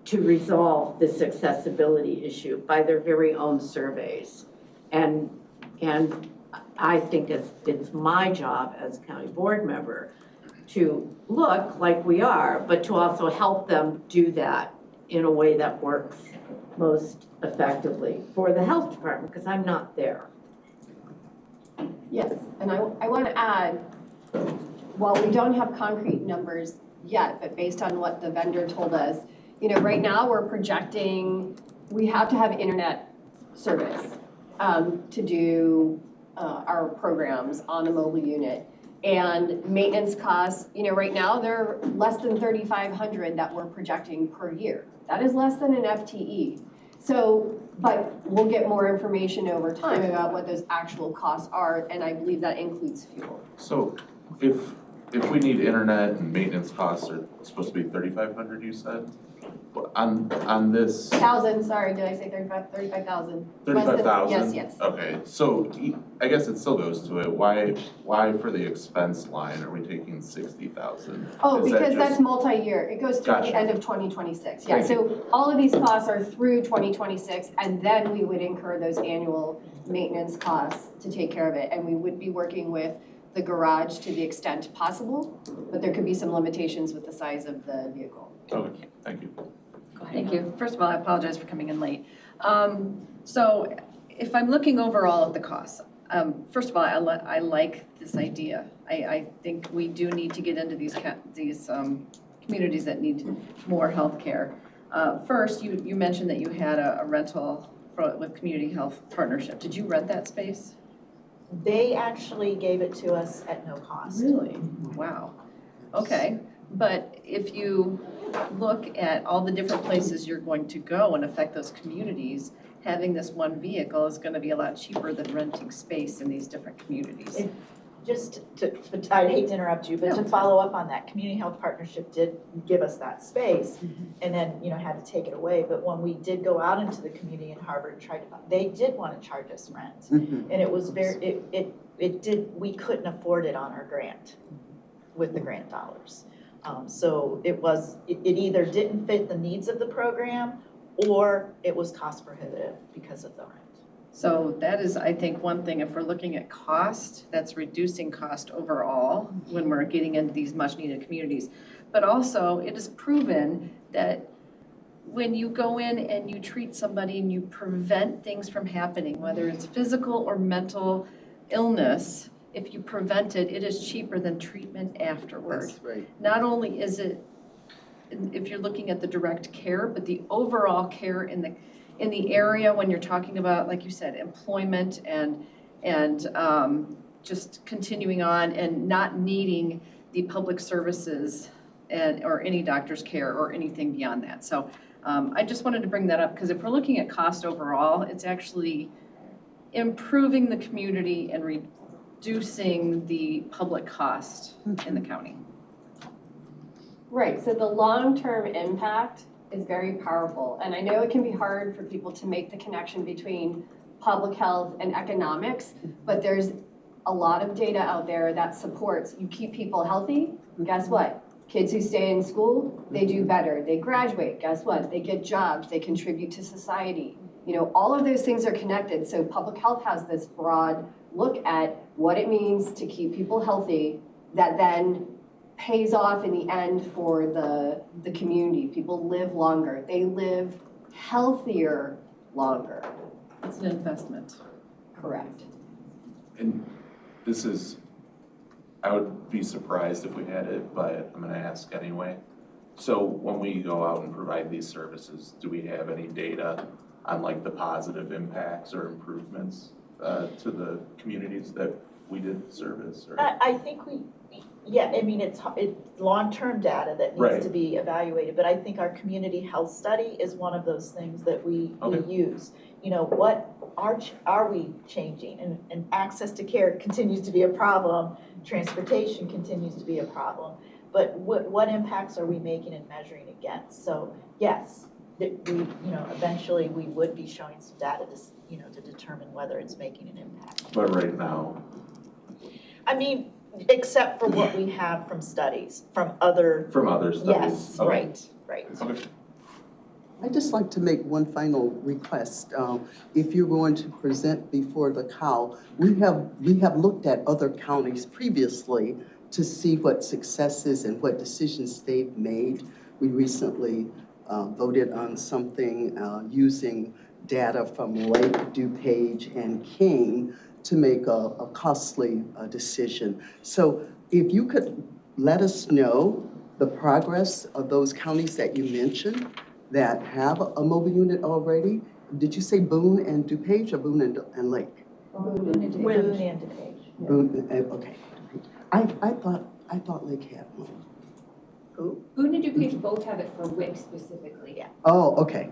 to resolve this accessibility issue by their very own surveys. And I think it's my job as a county board member to look like we are, but to also help them do that in a way that works most effectively for the health department, because I'm not there. Yes, and I want to add, while we don't have concrete numbers yet, but based on what the vendor told us, right now we're projecting we have to have internet service to do our programs on a mobile unit. And maintenance costs, right now they're less than $3,500 that we're projecting per year. That is less than an FTE. So, but we'll get more information over time about what those actual costs are, and I believe that includes fuel. So if we need internet and maintenance costs are supposed to be 3,500, you said? But on this. 1,000, sorry, did I say 35,000? 35,000? Yes. Okay, so I guess it still goes to it. Why for the expense line are we taking 60,000? Oh, Is that because that's just- multi-year. It goes through Gotcha. the end of 2026. Yeah, Thank so all of these costs are through 2026, and then we would incur those annual maintenance costs to take care of it. And we would be working with the garage to the extent possible, but there could be some limitations with the size of the vehicle. Okay, thank you. Thank you. First of all, I apologize for coming in late. So if I'm looking overall at the costs, first of all, I like this idea. I think we do need to get into these communities that need more healthcare. First, you mentioned that you had a rental with Community Health Partnership. Did you rent that space? They actually gave it to us at no cost. Really? Wow. Okay. But if you look at all the different places you're going to go and affect those communities, having this one vehicle is going to be a lot cheaper than renting space in these different communities. I hate to interrupt you, but to follow up on that, Community Health Partnership did give us that space and then, had to take it away. But when we did go out into the community in Harvard and they did want to charge us rent. And it was we couldn't afford it on our grant with the grant dollars. So it either didn't fit the needs of the program or it was cost prohibitive because of the rent. So that is, I think, one thing, if we're looking at cost, that's reducing cost overall when we're getting into these much needed communities. But also, it is proven that when you go in and you treat somebody and you prevent things from happening, whether it's physical or mental illness, if you prevent it, it is cheaper than treatment afterward. That's right. Not only is it, if you're looking at the direct care, but the overall care in the area when you're talking about, like you said, employment and just continuing on and not needing the public services or any doctor's care or anything beyond that. So I just wanted to bring that up because if we're looking at cost overall, it's actually improving the community and reducing the public cost in the county. Right, so the long-term impact is very powerful. And I know it can be hard for people to make the connection between public health and economics, but there's a lot of data out there that supports you keep people healthy, guess what? Kids who stay in school, they do better. They graduate, guess what? They get jobs, they contribute to society. All of those things are connected. So public health has this broad look at what it means to keep people healthy that then pays off in the end for the community. People live longer. They live healthier longer. It's an investment. Correct. And this is, I would be surprised if we had it, but I'm gonna ask anyway. So when we go out and provide these services, do we have any data on like the positive impacts or improvements to the communities that we did service? Or? I think it's long-term data that needs to be evaluated, but I think our community health study is one of those things that we use. What are we changing? And access to care continues to be a problem. Transportation continues to be a problem. But what impacts are we making and measuring against? So yes, eventually we would be showing some data to determine whether it's making an impact. But right now, except for what we have from studies, from other studies. Yes, okay. right. Okay. I'd just like to make one final request. If you're going to present before the COW, we have looked at other counties previously to see what successes and what decisions they've made. We recently voted on something using data from Lake, DuPage, and Kane to make a costly decision. So if you could let us know the progress of those counties that you mentioned that have a mobile unit already. Did you say Boone and DuPage or Boone and Lake? Boone and DuPage. Boone, okay. I thought Lake had one. Boone and DuPage both have it for WIC specifically. Yeah. Oh, okay.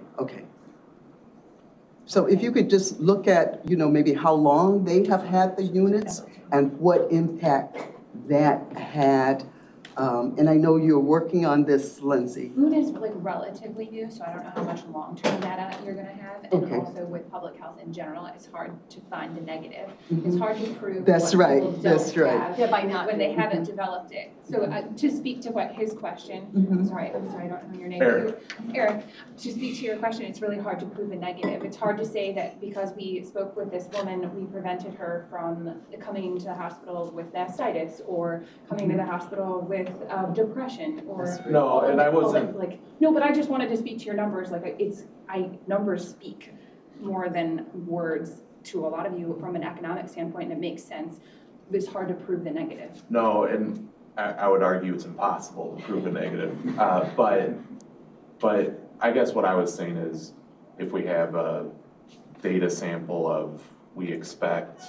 So if you could just look at, maybe how long they have had the units and what impact that had. And I know you're working on this, Lindsay. Boone is like relatively new, so I don't know how much long-term data you're gonna have. And Okay. also with public health in general, it's hard to find the negative. It's hard to prove That's what right, people that's don't right. have Yeah, by not when they doing. haven't developed it. So to speak to what his question, I'm sorry, I don't know your name. Eric. Eric, to speak to your question, it's really hard to prove a negative. It's hard to say that because we spoke with this woman, we prevented her from coming to the hospital with mastitis or coming to the hospital with depression or. No, and I wasn't, No, but I just wanted to speak to your numbers, numbers speak more than words to a lot of you from an economic standpoint, and it makes sense. It's hard to prove the negative. no, and I would argue it's impossible to prove a negative. But I guess what I was saying is, if we have a data sample of, we expect,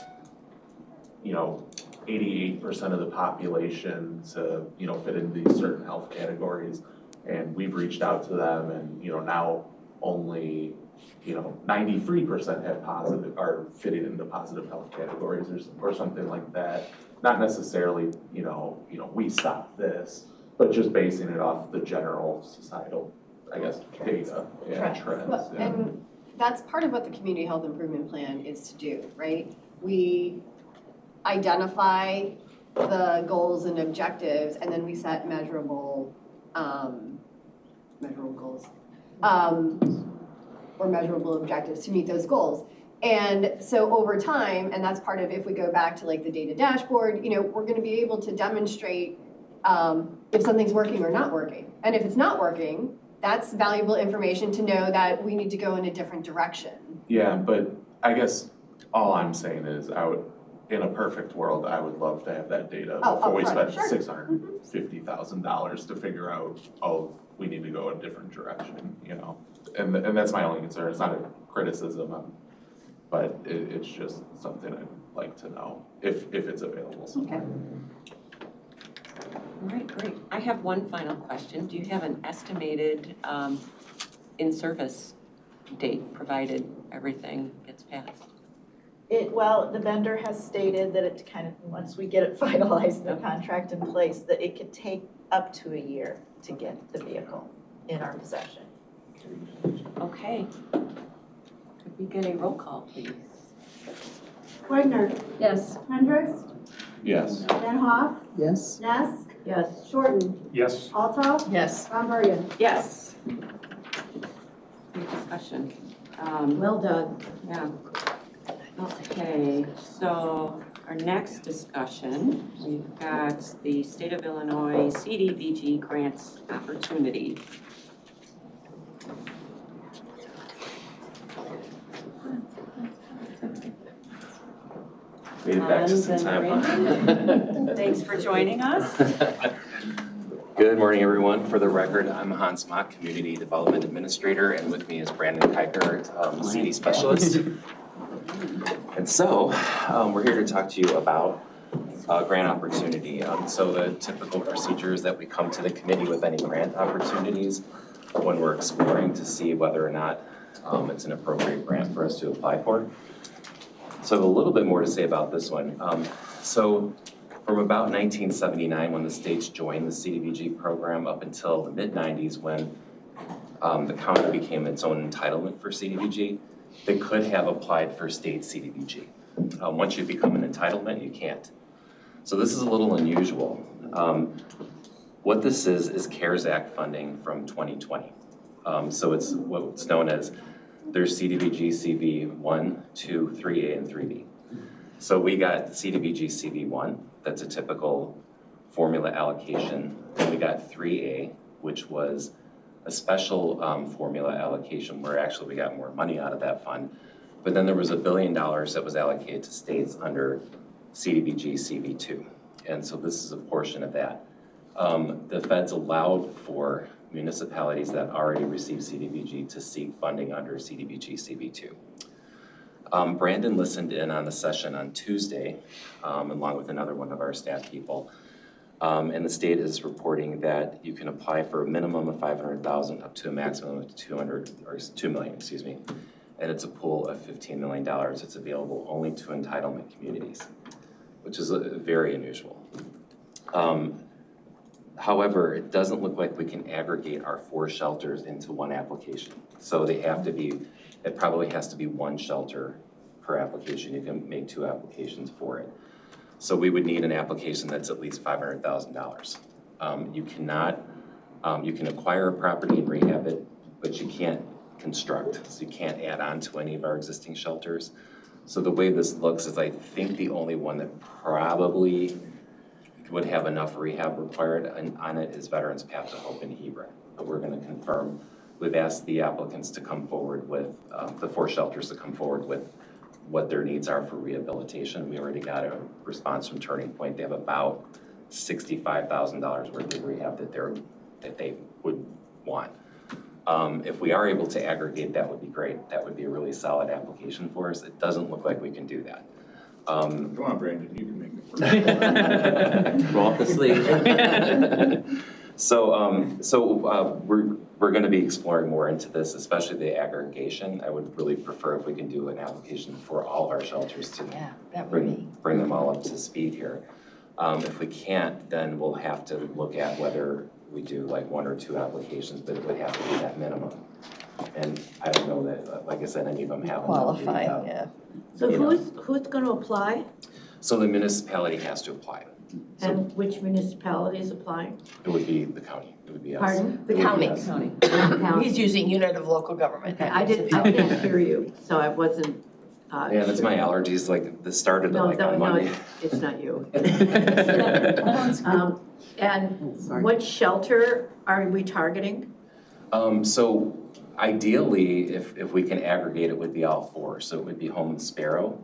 88% of the population to, fit into these certain health categories, and we've reached out to them, and, now only, 93% have positive, are fitting into positive health categories or something like that. Not necessarily, we stopped this, but just basing it off the general societal, I guess, data and trends. Well, Yeah. and that's part of what the community health improvement plan is to do, right? We identify the goals and objectives, and then we set measurable goals, or measurable objectives to meet those goals. And so over time, and that's part of, if we go back to like the data dashboard, we're gonna be able to demonstrate if something's working or not working. And if it's not working, that's valuable information to know that we need to go in a different direction. Yeah, but I guess all I'm saying is in a perfect world, I would love to have that data before we spend sure. $650,000 to figure out, we need to go a different direction, And that's my only concern. It's not a criticism, but it's just something I'd like to know if it's available somewhere. All right, great. I have one final question. Do you have an estimated in-service date, provided everything gets passed? Well, the vendor has stated that it once we get it finalized, the contract in place, that it could take up to a year to get the vehicle in our possession. Okay. Could we get a roll call, please? Wagner, Yes. Hendricks, Yes. Van Hoff, Yes? Ness, Yes. Shorten, Yes. Altough, Yes. Von Bergen. Yes. Great discussion. Well done. Yeah. Okay, so our next discussion, we've got the State of Illinois CDBG grants opportunity. Made it back just in time. Thanks for joining us. Good morning, everyone. For the record, I'm Hans Mock, Community Development Administrator, and with me is Brandon Kiker, CD Specialist. And so, we're here to talk to you about grant opportunity. So the typical procedure is that we come to the committee with any grant opportunities when we're exploring to see whether or not it's an appropriate grant for us to apply for. So I have a little bit more to say about this one. So from about 1979, when the states joined the CDBG program, up until the mid-90s, when the county became its own entitlement for CDBG, they could have applied for state CDBG. Once you become an entitlement, you can't. So this is a little unusual. What this is CARES Act funding from 2020. So it's what's known as, there's CDBG CV 1, 2, 3A, and 3B. So we got CDBG CV 1, that's a typical formula allocation. Then we got 3A, which was a special formula allocation where actually we got more money out of that fund. But then there was $1 billion that was allocated to states under CDBG CV2. And so this is a portion of that. The feds allowed for municipalities that already receive CDBG to seek funding under CDBG CV2. Brandon listened in on the session on Tuesday, along with another one of our staff people. And the state is reporting that you can apply for a minimum of 500,000 up to a maximum of 2 million, excuse me. And it's a pool of $15 million. It's available only to entitlement communities, which is very unusual. However, it doesn't look like we can aggregate our 4 shelters into one application. So they have to be, it probably has to be 1 shelter per application. You can make 2 applications for it. So we would need an application that's at least $500,000. You cannot, you can acquire a property and rehab it, but you can't construct. So you can't add on to any of our existing shelters. So the way this looks is I think the only one that probably would have enough rehab required on it is Veterans Path to Hope in Hebron. But we're going to confirm. We've asked the applicants to come forward with, the 4 shelters to come forward with what their needs are for rehabilitation. We already got a response from Turning Point. They have about $65,000 worth of rehab that they would want. If we are able to aggregate, that would be great. That would be a really solid application for us. It doesn't look like we can do that. Come on, Brandon, you can make it work. Roll up the sleeve. So we're going to be exploring more into this, especially the aggregation. I would really prefer if we can do an application for all of our shelters to bring them all up to speed here. If we can't, then we'll have to look at whether we do like 1 or 2 applications, but it would have to be that minimum. And I don't know that, like I said, any of them have Qualify, yeah. So who's gonna apply? So the municipality has to apply. So And which municipality is applying? it would be the county. It would be us. Pardon? The It would be county. us. County. He's using unit of local government. Okay, I can't hear you, so I wasn't, Yeah, that's my allergies. Like this started No, like on no, Monday. it's not you. And what shelter are we targeting? So ideally, if we can aggregate, it would be all 4. So it would be Home and Sparrow,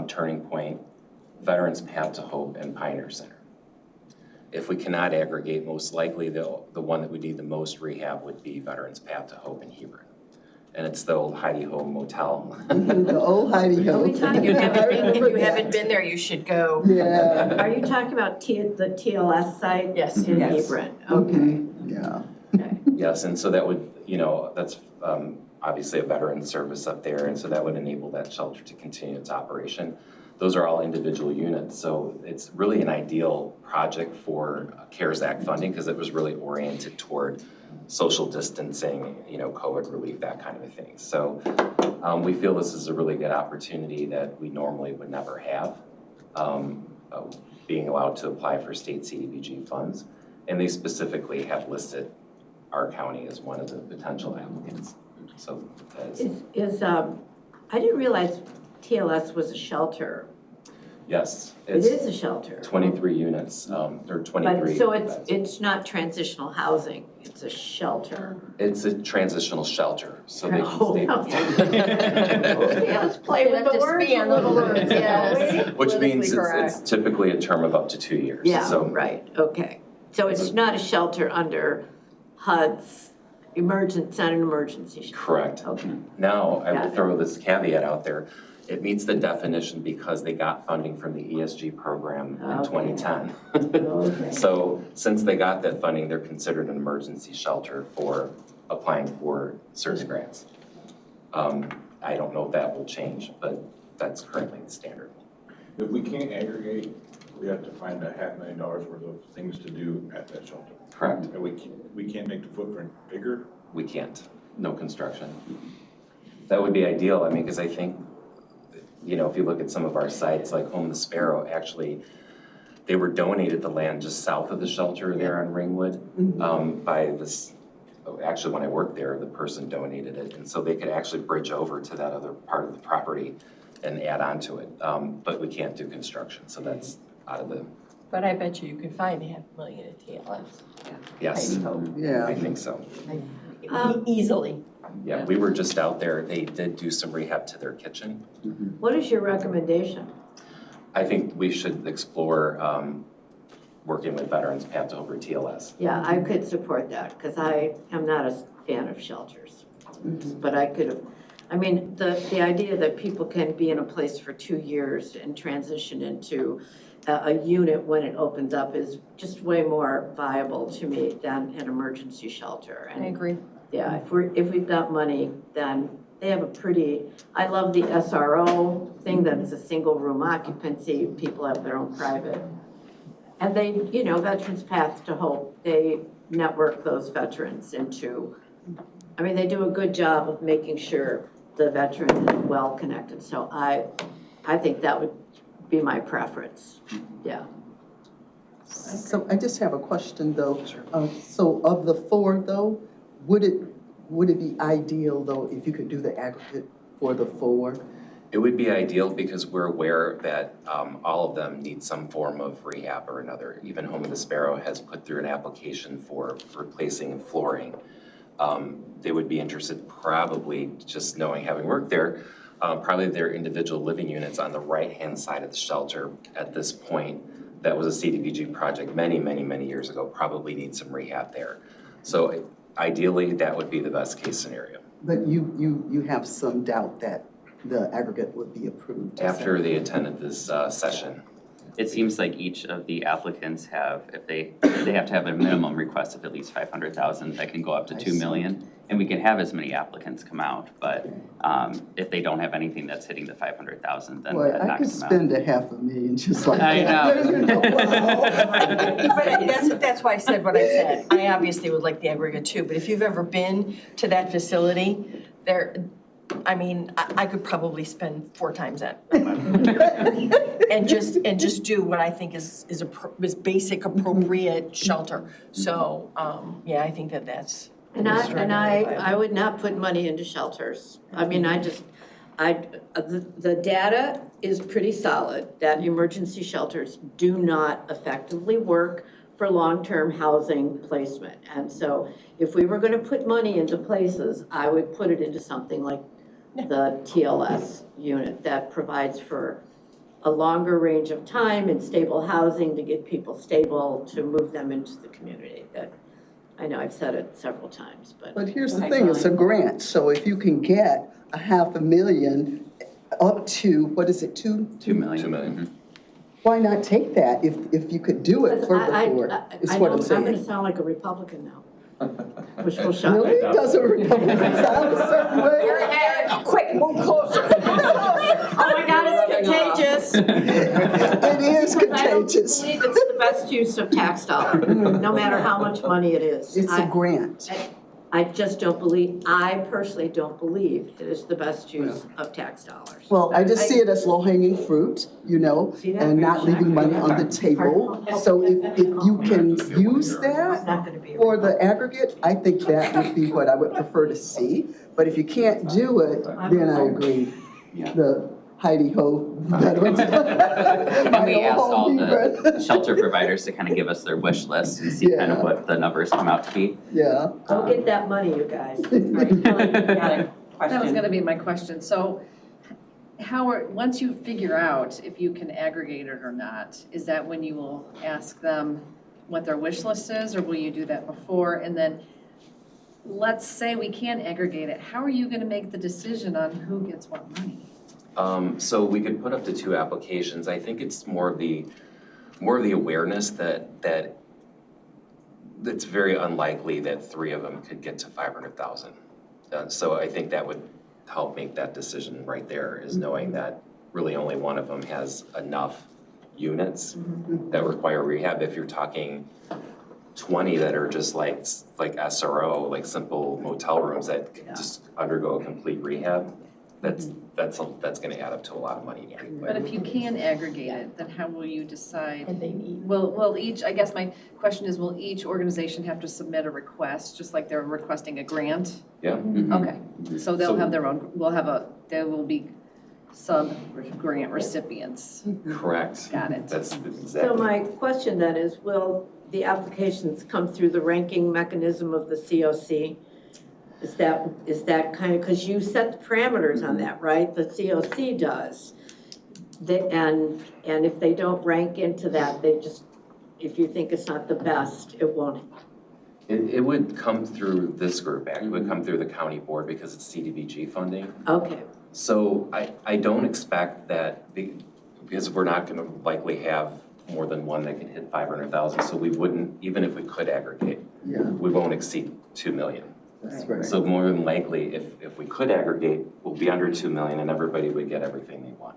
Turning Point, Veterans Path to Hope, and Pioneer Center. If we cannot aggregate, most likely the one that would need the most rehab would be Veterans Path to Hope in Hebron. And it's the old Heidi Ho Motel. The old Heidi Ho. If you haven't been there, you should go. Yeah. Are you talking about the TLS site? Yes. In Yes. Hebron? Okay. Yeah. Yes, and so that would, that's obviously a veteran service up there, and so that would enable that shelter to continue its operation. Those are all individual units, so it's really an ideal project for CARES Act funding because it was really oriented toward social distancing, COVID relief, that kind of a thing. So we feel this is a really good opportunity that we normally would never have, being allowed to apply for state CDBG funds. And they specifically have listed our county as one of the potential applicants. So that is. I didn't realize TLS was a shelter. Yes. It is a shelter. 23 units, or 23. But so it's not transitional housing, it's a shelter. It's a transitional shelter, so they Oh, can stay. okay, let's play with the words a little bit, Yes. Which means it's typically a term of up to 2 years. Yeah, So right, okay. So it's not a shelter under HUD's it's not an emergency shelter. correct. Okay. Now, I Got will it. throw this caveat out there. It meets the definition because they got funding from the ESG program in Okay. 2010. Okay. So since they got that funding, they're considered an emergency shelter for applying for certain grants. I don't know if that will change, but that's currently the standard. If we can't aggregate, we have to find $500,000 worth of things to do at that shelter. Correct. And we can't make the footprint bigger. We can't. No construction. That would be ideal. I mean, because I think, if you look at some of our sites, like Home the Sparrow, actually, they were donated the land just south of the shelter there on Ringwood by this actually, when I worked there, the person donated it, and so they could actually bridge over to that other part of the property and add on to it. But we can't do construction, so that's out of the, But I bet you could find $500,000 at TLS. yes, Yeah. I think so. Easily. Yeah, we were just out there, they did do some rehab to their kitchen. What is your recommendation? I think we should explore working with Veterans Path to Hope or TLS. Yeah, I could support that, because I am not a fan of shelters. But I could, I mean, the idea that people can be in a place for 2 years and transition into a unit when it opens up is just way more viable to me than an emergency shelter. I agree. Yeah, if we've got money, then they have a pretty, I love the SRO thing, that it's a single room occupancy, people have their own private. And they, you know, Veterans Path to Hope, they network those veterans into, I mean, they do a good job of making sure the veteran is well connected. So I think that would be my preference, yeah. So I just have a question though. So of the 4 though, would it be ideal though if you could do the aggregate for the 4? It would be ideal because we're aware that all of them need some form of rehab or another. Even Home of the Sparrow has put through an application for replacing flooring. They would be interested, probably just knowing, having worked there, probably their individual living units on the right-hand side of the shelter at this point. That was a CDBG project many, many, many years ago, probably need some rehab there. So ideally, that would be the best case scenario. But you have some doubt that the aggregate would be approved? After they attended this session. It seems like each of the applicants have, if they have to have a minimum request of at least 500,000, that can go up to 2 million. And we can have as many applicants come out, but if they don't have anything that's hitting the 500,000, then Boy, that I could knocks them out. spend $500,000 just like I that. But that's why I said what I said. I obviously would like the aggregate too, but if you've ever been to that facility, I mean, I could probably spend 4 times that. And just do what I think is basic appropriate shelter. So, yeah, I think that's. And I would not put money into shelters. I mean, the data is pretty solid that emergency shelters do not effectively work for long-term housing placement. And so if we were gonna put money into places, I would put it into something like the TLS unit that provides for a longer range of time and stable housing to get people stable, to move them into the community. That, I know I've said it several times, but. But here's the thing, it's a grant, so if you can get $500,000 up to, what is it, 2 million. 2 million. Why not take that if you could do it for the 4, is what I'm saying. I'm gonna sound like a Republican now. Which will shock Really? Does a Republican sound a certain way? Quick, move closer. Oh my God, it's contagious. It is contagious. I don't believe it's the best use of tax dollars, no matter how much money it is. It's a grant. I just don't believe, I personally don't believe it is the best use of tax dollars. Well, I just see it as low-hanging fruit, you know, See that? and not leaving money on the table. So if you can use It's that not gonna be. for the aggregate, I think that would be what I would prefer to see. But if you can't do it, then I agree. The Heidi-ho veterans. And we asked all the shelter providers to kind of give us their wish list and see kind of Yeah. what the numbers come out to be. Yeah. Go get that money, you guys. That was gonna be my question. So once you figure out if you can aggregate it or not, is that when you will ask them what their wish list is, or will you do that before? And then, let's say we can't aggregate it, how are you gonna make the decision on who gets what money? So we could put up to 2 applications. I think it's more of the awareness that it's very unlikely that 3 of them could get to 500,000. So I think that would help make that decision right there, is knowing that really only one of them has enough units that require rehab. If you're talking 20 that are just like SRO, like simple motel rooms that just undergo a complete rehab, that's gonna add up to a lot of money pretty quick. But if you can aggregate it, then how will you decide? And they need. Will each, I guess my question is, will each organization have to submit a request, just like they're requesting a grant? Yeah. Okay, so they'll So- have their own, there will be sub-grant recipients. Correct. Got it. That's So exactly. my question then is, will the applications come through the ranking mechanism of the COC? Is that kind of, because you set the parameters on that, right? The COC does. And if they don't rank into that, they just, if you think it's not the best, it won't. It would come through this group, it would come through the county board because it's CDBG funding. Okay, So I don't expect that, because we're not gonna likely have more than one that can hit 500,000, so we wouldn't, even if we could aggregate, Yeah, we won't exceed 2 million. that's right. So more than likely, if we could aggregate, we'll be under 2 million and everybody would get everything they want.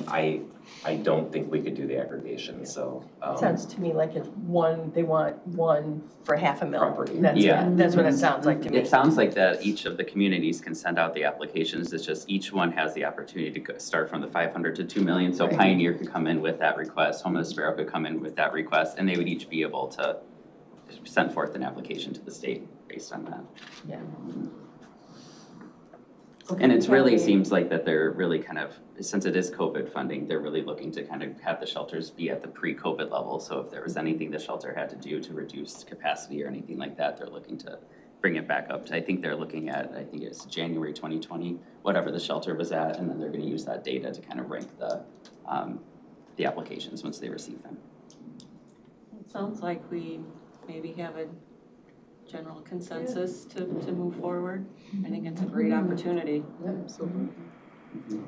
I don't think we could do the aggregation, so. Sounds to me like it's one, they want one for $500,000. Property. That's what it sounds like to me. It sounds like that each of the communities can send out the applications, it's just each one has the opportunity to start from the 500 to 2 million. So Right. Pioneer could come in with that request, Home of the Sparrow could come in with that request, and they would each be able to send forth an application to the state based on that. Yeah. And it really seems like that they're really kind of, since it is COVID funding, they're really looking to kind of have the shelters be at the pre-COVID level. So if there was anything the shelter had to do to reduce capacity or anything like that, they're looking to bring it back up to, I think they're looking at, I think it's January 2020, whatever the shelter was at, and then they're gonna use that data to kind of rank the applications once they receive them. It sounds like we maybe have a general consensus to move forward. I think it's a great opportunity. Absolutely.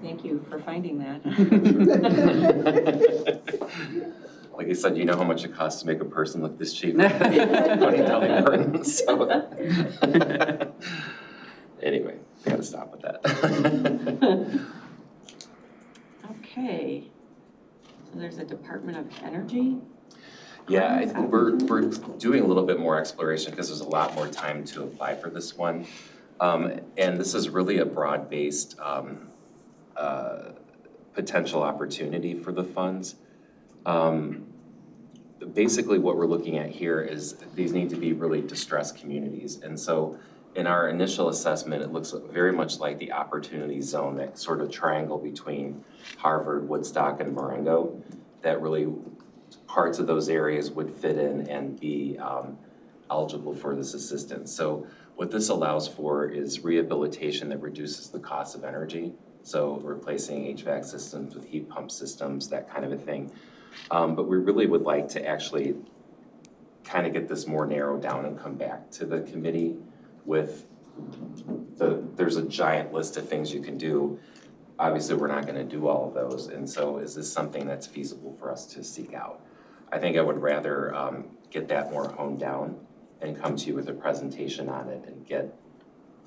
Thank you for finding that. Like I said, you know how much it costs to make a person look this cheap? Going down the curtain, so. Anyway, I gotta stop with that. Okay. So there's a Department of Energy. Yeah, I think we're doing a little bit more exploration because there's a lot more time to apply for this one. And this is really a broad-based potential opportunity for the funds. Basically what we're looking at here is these need to be really distressed communities. And so in our initial assessment, it looks very much like the opportunity zone, that sort of triangle between Harvard, Woodstock, and Marengo, that really parts of those areas would fit in and be eligible for this assistance. So what this allows for is rehabilitation that reduces the cost of energy. So replacing HVAC systems with heat pump systems, that kind of a thing. But we really would like to actually kind of get this more narrowed down and come back to the committee with there's a giant list of things you can do. Obviously, we're not gonna do all of those. And so is this something that's feasible for us to seek out? I think I would rather get that more honed down and come to you with a presentation on it and get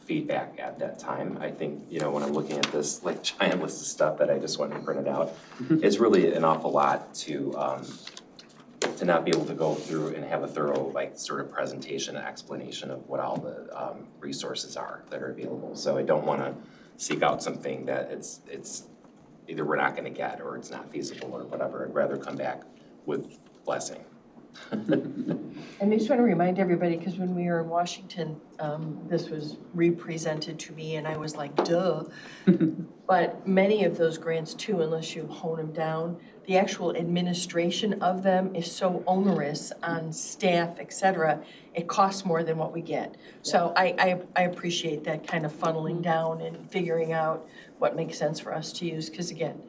feedback at that time. I think, you know, when I'm looking at this like giant list of stuff that I just went and printed out, it's really an awful lot to not be able to go through and have a thorough like sort of presentation and explanation of what all the resources are that are available. So I don't want to seek out something that it's either we're not going to get or it's not feasible or whatever. I'd rather come back with blessing. And I just want to remind everybody, because when we were in Washington, this was represented to me and I was like, duh. But many of those grants too, unless you hone them down, the actual administration of them is so onerous on staff, et cetera, it costs more than what we get. So I appreciate that kind of funneling down and figuring out what makes sense for us to use, because again,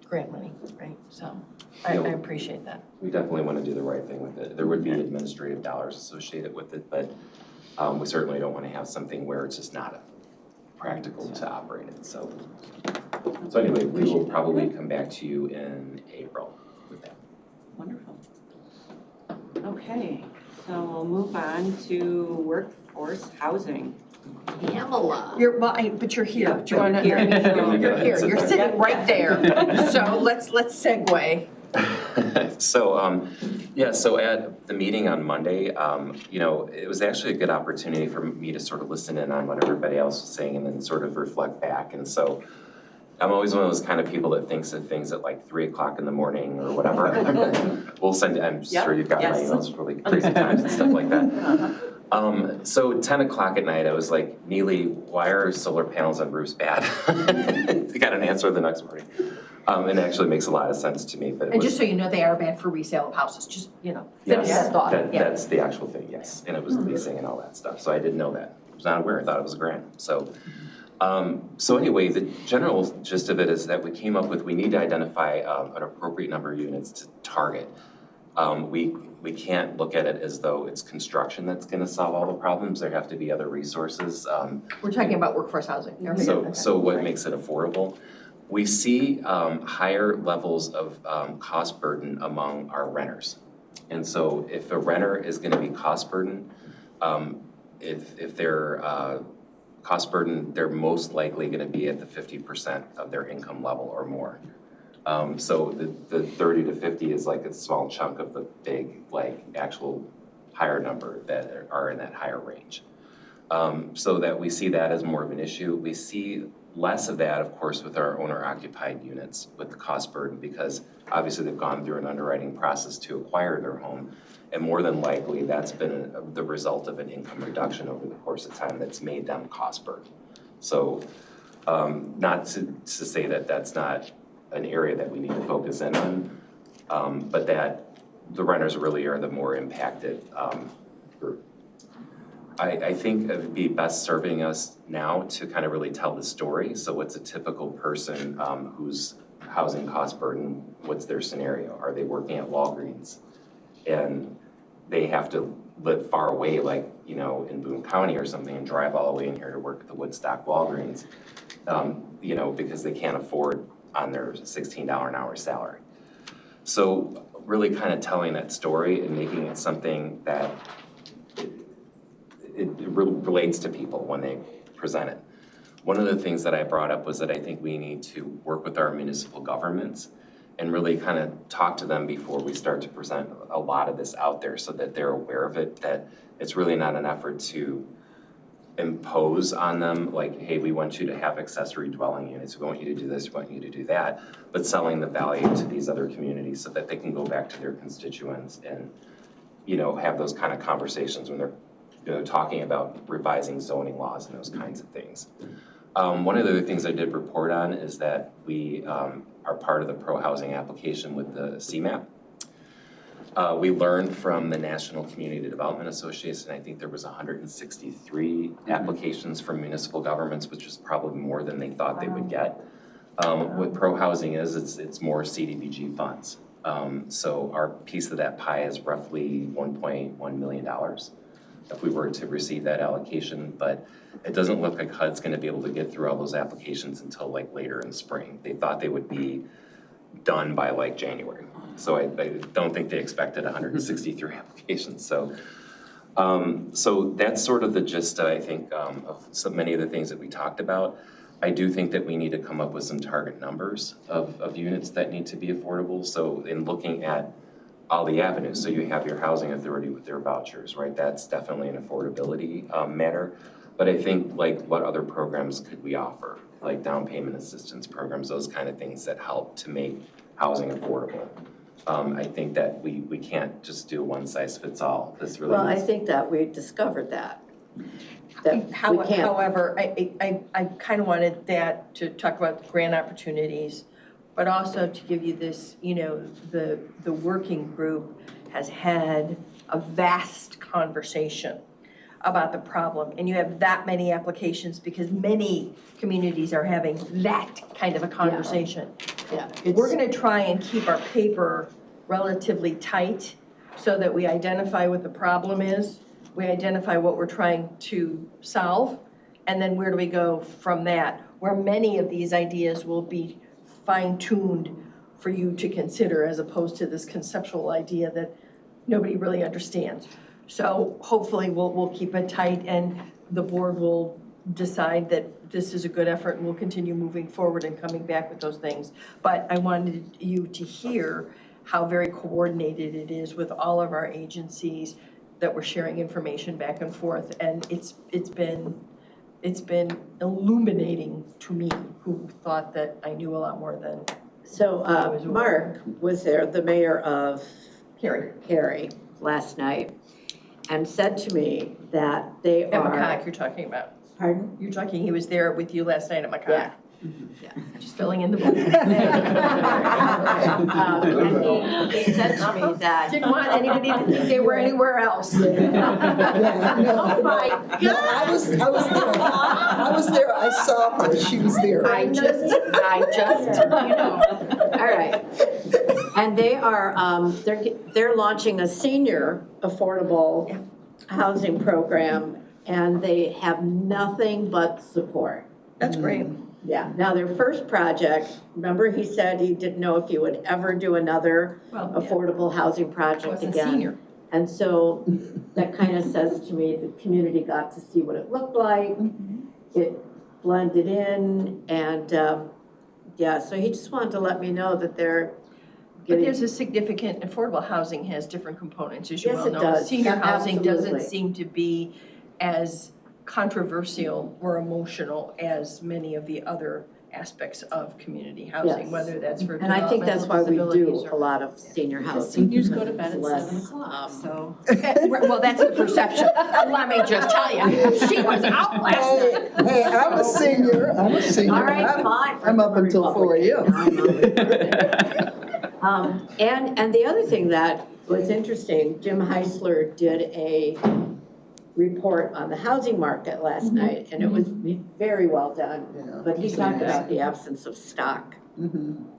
grant money, right? So I appreciate that. We definitely want to do the right thing with it. There would be administrative dollars associated with it, but we certainly don't want to have something where it's just not practical to operate it. So anyway, we will probably come back to you in April with that. Wonderful. Okay, so we'll move on to workforce housing. Pamela. But you're here. Do you want to? Here. You're here. You're sitting right there. So let's segue. So, so at the meeting on Monday, it was actually a good opportunity for me to sort of listen in on what everybody else was saying and then sort of reflect back. And so I'm always one of those kind of people that thinks of things at like 3 o'clock in the morning or whatever. We'll send, I'm sure you've got my emails, really crazy times and stuff like that. So 10 o'clock at night, I was like, Neely, why are solar panels on roofs bad? I got an answer the next morning. It actually makes a lot of sense to me, but And just so you know, they are banned for resale of houses, just, finish that thought. That's the actual thing, yes, and it was leasing and all that stuff, so I didn't know that. I was not aware, I thought it was a grant, so. So anyway, the general gist of it is that we came up with, we need to identify an appropriate number of units to target. We can't look at it as though it's construction that's gonna solve all the problems, there have to be other resources. We're talking about workforce housing. So what makes it affordable? We see higher levels of cost burden among our renters. And so if a renter is gonna be cost burden, if they're cost burden, they're most likely gonna be at the 50% of their income level or more. So the 30 to 50 is like a small chunk of the big, like actual higher number that are in that higher range. So that we see that as more of an issue. We see less of that, of course, with our owner-occupied units with the cost burden, because obviously they've gone through an underwriting process to acquire their home, and more than likely that's been the result of an income reduction over the course of time that's made them cost burden. So not to say that that's not an area that we need to focus in on, but that the renters really are the more impacted group. I think it would be best serving us now to kind of really tell the story. So what's a typical person who's housing cost burden? What's their scenario? Are they working at Walgreens? And they have to live far away, like, in Boone County or something, and drive all the way in here to work at the Woodstock Walgreens, because they can't afford on their $16 an hour salary. So really kind of telling that story and making it something that it relates to people when they present it. One of the things that I brought up was that I think we need to work with our municipal governments and really kind of talk to them before we start to present a lot of this out there so that they're aware of it, that it's really not an effort to impose on them, like, hey, we want you to have accessory dwelling units, we want you to do this, we want you to do that, but selling the value to these other communities so that they can go back to their constituents and, have those kind of conversations when they're talking about revising zoning laws and those kinds of things. One of the other things I did report on is that we are part of the pro-housing application with the CMAP. We learned from the National Community Development Association, I think there was 163 applications from municipal governments, which is probably more than they thought they would get. What pro-housing is, it's more CDBG funds. So our piece of that pie is roughly $1.1 million if we were to receive that allocation, but it doesn't look like HUD's gonna be able to get through all those applications until like later in the spring. They thought they would be done by like January. So I don't think they expected 163 applications. So that's sort of the gist, I think, of so many of the things that we talked about. I do think that we need to come up with some target numbers of units that need to be affordable. So in looking at all the avenues, so you have your housing authority with their vouchers, right? That's definitely an affordability matter. But I think, like, what other programs could we offer? Like down payment assistance programs, those kind of things that help to make housing affordable. I think that we can't just do one size fits all. This really Well, I think that we discovered that we can't. However, I kind of wanted that to talk about grant opportunities, but also to give you this, the working group has had a vast conversation about the problem, and you have that many applications because many communities are having that kind of a conversation. Yeah. We're gonna try and keep our paper relatively tight so that we identify what the problem is, we identify what we're trying to solve, and then where do we go from that? Where many of these ideas will be fine-tuned for you to consider as opposed to this conceptual idea that nobody really understands. So hopefully we'll keep it tight and the board will decide that this is a good effort and we'll continue moving forward and coming back with those things. But I wanted you to hear how very coordinated it is with all of our agencies, that we're sharing information back and forth, and it's been illuminating to me, who thought that I knew a lot more than So, Mark was there, the mayor of Cary, last night, and said to me that they at are. McCock you're talking about. Pardon? You're talking, he was there with you last night at McCock. Yeah. Just filling in the blank. And he said to me that. Didn't want anybody to think they were anywhere else. Oh my God. No, I was there. I was there. I saw her. She was there. I just, you know, all right. And they are, they're launching a senior affordable housing program, and they have nothing but support. That's great. Yeah, now their first project, remember he said he didn't know if he would ever do another affordable housing project again. Senior. And so that kind of says to me, the community got to see what it looked like. It blended in, and yeah, so he just wanted to let me know that they're But getting. there's a significant, affordable housing has different components, as you Yes, well it know. does. Senior housing doesn't Absolutely. seem to be as controversial or emotional as many of the other aspects of community housing, Yes. where that's for And I think that's why we do disabilities a lot of senior housing. Seniors go to bed at Less, 7 o'clock, so. Well, that's the perception. Let me just tell you, she was out last night. Hey, I'm a senior. I'm a senior. All right, fine. I'm up until 4 a.m. And the other thing that was interesting, Jim Heisler did a report on the housing market last night, and it was very well done. Yeah. But he talked about the absence of stock.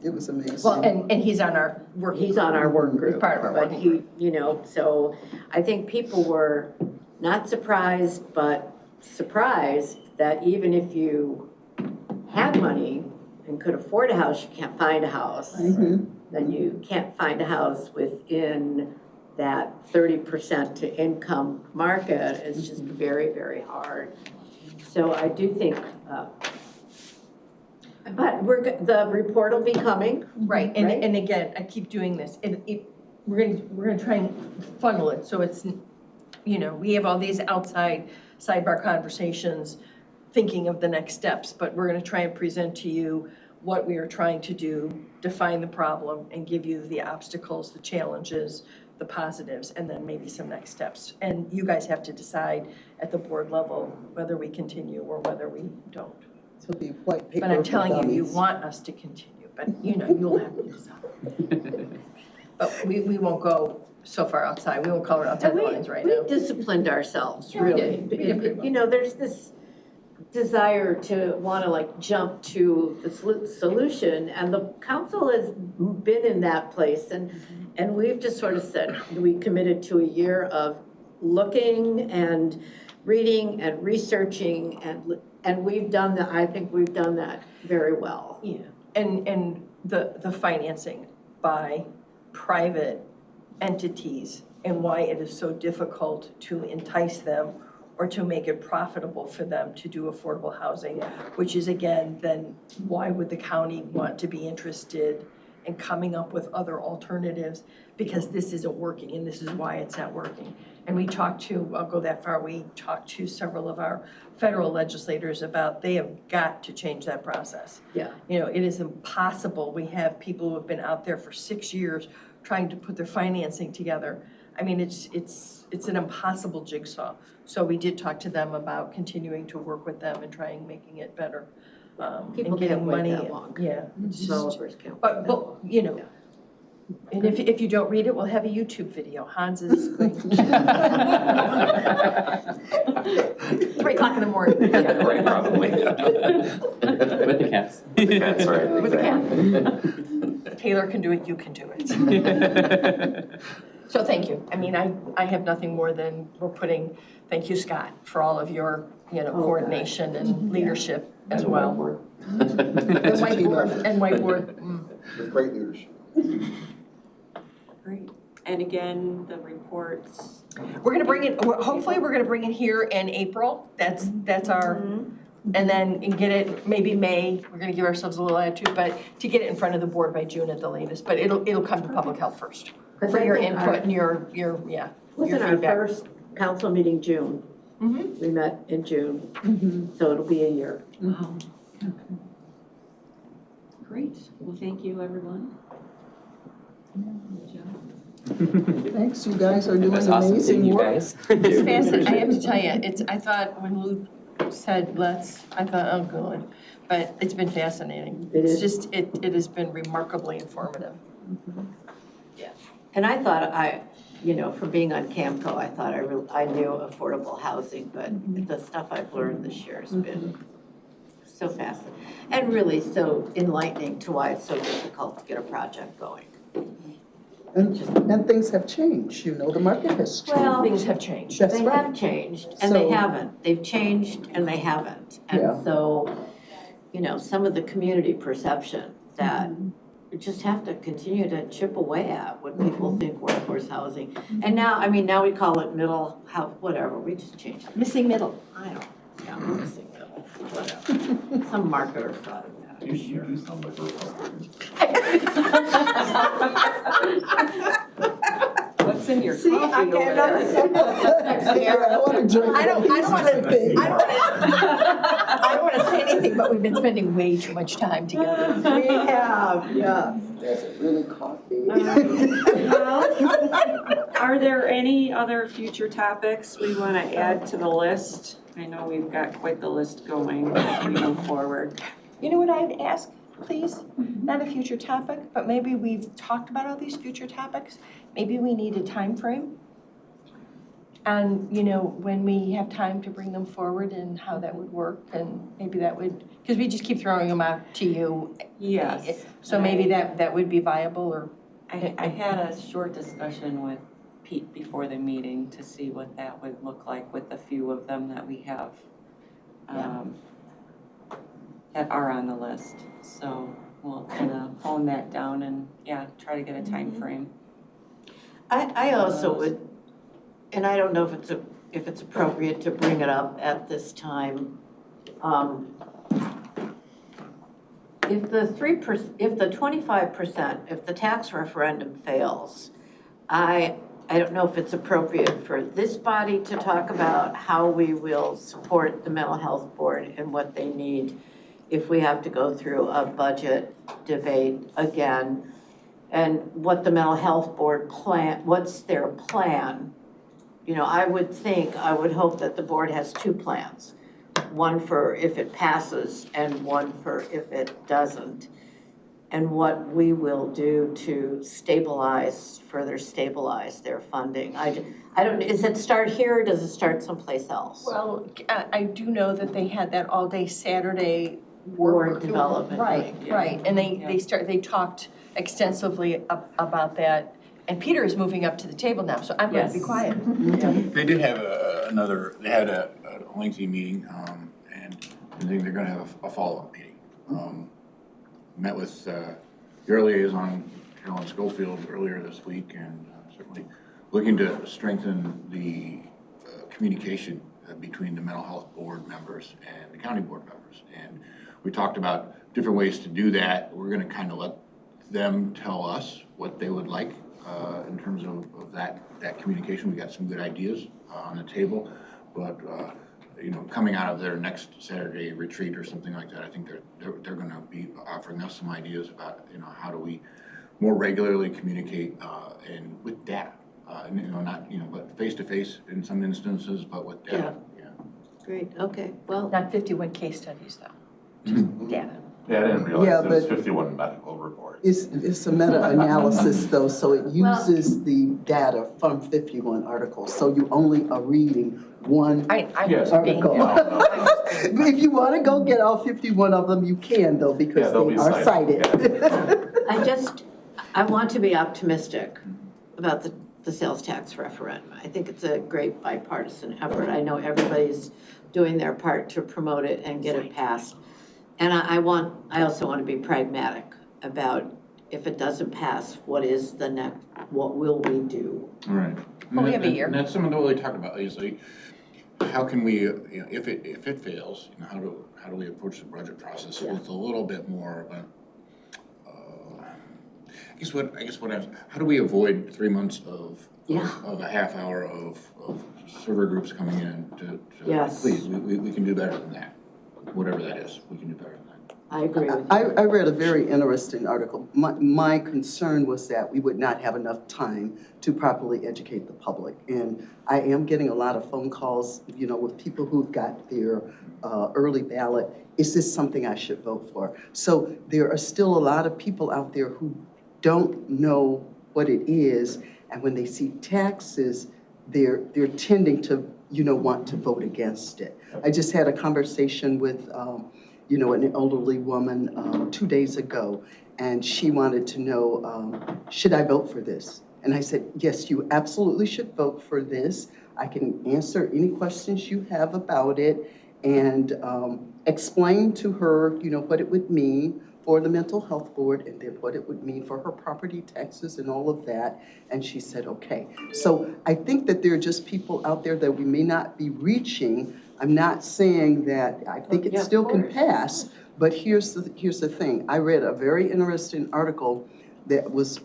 It was amazing. Well, and he's on our work. He's on our work group. Part of our But working he, you know, so I think people were not surprised, but surprised that even if you had money and could afford a house, you can't find a house. Then you can't find a house within that 30% to income market. Is just very, very hard. So I do think, but the report will be coming. Right, and again, I keep doing this, we're gonna try and funnel it, so it's, you know, we have all these outside sidebar conversations, thinking of the next steps, but we're gonna try and present to you what we are trying to do, define the problem, and give you the obstacles, the challenges, the positives, and then maybe some next steps. And you guys have to decide at the board level whether we continue or whether we don't. So it'll be white paper But I'm for telling you, you dummies. want us to continue, but you know, you'll have to decide. But we won't go so far outside, we won't color outside the lines right now. We disciplined ourselves, Yeah, we really. did. We did pretty well. You know, there's this desire to want to like jump to the solution, and the council has been in that place, and we've just sort of said, we committed to a year of looking and reading and researching, and we've done that. I think we've done that very well. Yeah, and the financing by private entities and why it is so difficult to entice them or to make it profitable for them to do affordable housing, which is again, then why would the county want to be interested in coming up with other alternatives? Because this isn't working, and this is why it's not working. And we talked to, I'll go that far, we talked to several of our federal legislators about they have got to change that process. Yeah. You know, it is impossible. We have people who have been out there for 6 years trying to put their financing together. I mean, it's an impossible jigsaw. So we did talk to them about continuing to work with them and trying making it better. People and getting can't wait money. that long. Yeah. it's just- Developers can't. But, you know, and if you don't read it, we'll have a YouTube video. Hans is going. 3 o'clock in the morning. Right, probably. With the cats. With the cats, right. With the cat. If Taylor can do it, you can do it. So thank you. I mean, I have nothing more than thank you, Scott, for all of your, coordination and leadership as well. And whiteboard. With great leadership. Great. And again, the reports. We're gonna bring it, hopefully we're gonna bring it here in April. That's our and then get it, maybe May, we're gonna give ourselves a little attitude, but to get it in front of the board by June at the latest, but it'll come to public health first. For your input and your Wasn't our feedback. first council meeting June? Mhm. We met in June, so it'll be a year. Wow. Great. Well, thank you, everyone. Thanks, you guys are It doing was awesome seeing amazing you work. guys. It's fascinating, I have to tell you, I thought when Lou said I thought, oh, good, but it's been fascinating. It It's is. just, it has been remarkably informative. And I thought from being on Camco, I thought I knew affordable housing, but the stuff I've learned this year has been so fascinating. And really so enlightening to why it's so difficult to get a project going. And things have changed, the market has changed. Well, Things have changed. That's They right. have changed, and they So- haven't. They've changed and they haven't. Yeah. And so, some of the community perception that we just have to continue to chip away at what people think workforce housing. And now we call it middle house, whatever, we just changed it. Missing middle. I don't, yeah, missing middle, whatever. Some marketer thought of that. You do sound like a Republican. What's in your See, I coffee over get another there? next year. I want to drink. I don't want Same thing. I don't want to say anything, but we've been spending way too much time together. We have, yeah. Is it really coffee? Well, are there any other future topics we want to add to the list? I know we've got quite the list going as we move forward. You know what I'd ask, please? Not a future topic, but maybe we've talked about all these future topics. Maybe we need a time frame. And, when we have time to bring them forward and how that would work, and maybe that would, because we just keep throwing them out to you. Yes. So maybe that would be viable, or? I had a short discussion with Pete before the meeting to see what that would look like with the few of them that we have that are on the list. So we'll kind of hone that down and, try to get a time frame. I also would, and I don't know if it's appropriate to bring it up at this time. If the 25%, if the tax referendum fails, I don't know if it's appropriate for this body to talk about how we will support the mental health board and what they need if we have to go through a budget debate again, and what the mental health board what's their plan. I would hope that the board has two plans. One for if it passes and one for if it doesn't. And what we will do to further stabilize their funding. I don't, does it start here or does it start someplace else? Well, I do know that they had that all-day Saturday Board development. Right, and they talked extensively about that. And Peter is moving up to the table now, so I'm going to be Yes. quiet. They did have they had a lengthy meeting, and I think they're gonna have a follow-up meeting. Met with your liaison, Carolyn Schofield, earlier this week, and certainly looking to strengthen the communication between the mental health board members and the county board members. And we talked about different ways to do that. We're gonna kind of let them tell us what they would like in terms of that communication. We got some good ideas on the table, but coming out of their next Saturday retreat or something like that, I think they're going to be offering us some ideas about how do we more regularly communicate and with data, not but face to face in some instances, but with data. Yeah. Great, okay, well. Not 51 case studies, though. Data. Yeah, I didn't realize Yeah, there was but- 51 medical reports. It's a meta-analysis though, so it uses the data from 51 articles, so you only are reading one I'm Yes. just being. article. If you want to go get all 51 of them, you can though, Yeah, because they'll they be are cited. I want to be optimistic about the sales tax referendum. I think it's a great bipartisan effort. I know everybody's doing their part to promote it and get it passed. And I also want to be pragmatic about if it doesn't pass, what will we do? All right. Well, we have a year. And that's something that we talked about, is like, how can we, if it fails, how do we approach the budget process with a little bit more of a, how do we avoid 3 months of a half hour of server groups coming in to Yes. please, we can do better than that. Whatever that is, we can do better than that. I agree with you. I read a very interesting article. My concern was that we would not have enough time to properly educate the public. And I am getting a lot of phone calls, with people who've got their early ballot. Is this something I should vote for? So there are still a lot of people out there who don't know what it is. And when they see taxes, they're tending to, want to vote against it. I just had a conversation with, an elderly woman 2 days ago, and she wanted to know, should I vote for this? And I said, yes, you absolutely should vote for this. I can answer any questions you have about it and explain to her, what it would mean for the mental health board and then what it would mean for her property taxes and all of that. And she said, okay. So I think that there are just people out there that we may not be reaching. I'm not saying that I think it still can pass, but here's the thing. I read a very interesting article that was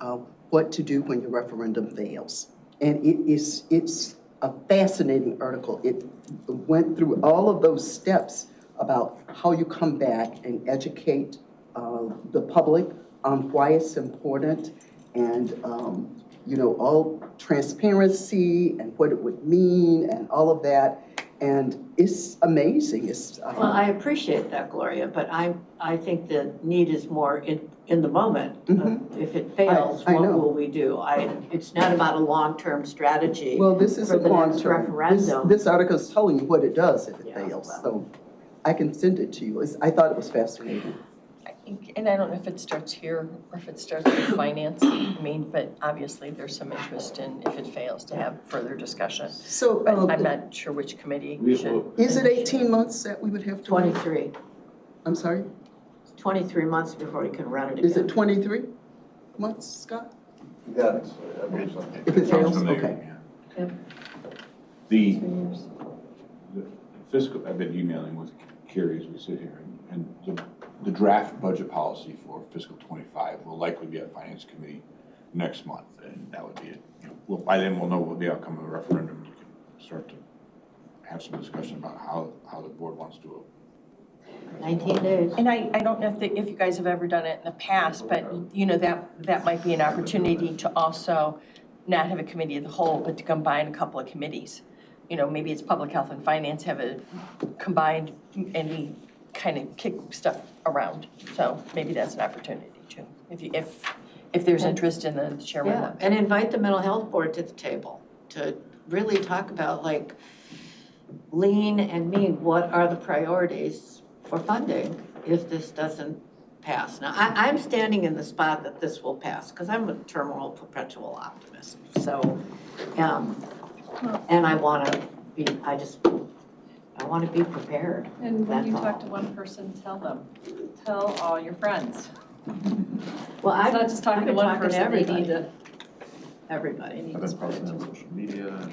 what to do when your referendum fails. And it's a fascinating article. It went through all of those steps about how you come back and educate the public on why it's important and, all transparency and what it would mean and all of that. And it's amazing. Well, I appreciate that, Gloria, but I think the need is more in the moment. If it fails, I what know. will we do? It's not about a long-term strategy. Well, this is for a the next long-term. referendum. This article is telling you what it does if it Yeah, fails. well. So I can send it to you. I thought it was fascinating. And I don't know if it starts here or if it starts with finance, but obviously there's some interest in, if it fails, to have further discussion. So But I'm not sure which committee we should. is it 18 months that we would have to wait? 23. I'm sorry? 23 months before you can run it again. Is it 23 months, Scott? That's, I believe so. If it fails, Sounds familiar, okay. yeah. The fiscal, I've been emailing with Carrie as we sit here, and the draft budget policy for fiscal 25 will likely be at Finance Committee next month, and that would be it. By then we'll know what the outcome of the referendum. We can start to have some discussion about how the board wants to. 19 days. And I don't know if you guys have ever done it in the past, but that might be an opportunity to also not have a committee of the whole, but to combine a couple of committees. Maybe it's public health and finance have a combined and we kind of kick stuff around. So maybe that's an opportunity too, if there's interest in the chairman. Yeah, and invite the mental health board to the table to really talk about like lean and mean, what are the priorities for funding if this doesn't pass? Now, I'm standing in the spot that this will pass because I'm a terminal perpetual optimist. So, and I want to be prepared. And when you That's talk all. to one person, tell all your friends. Well, It's not just talking to one person, they need to. Everybody. I've been posting on social media,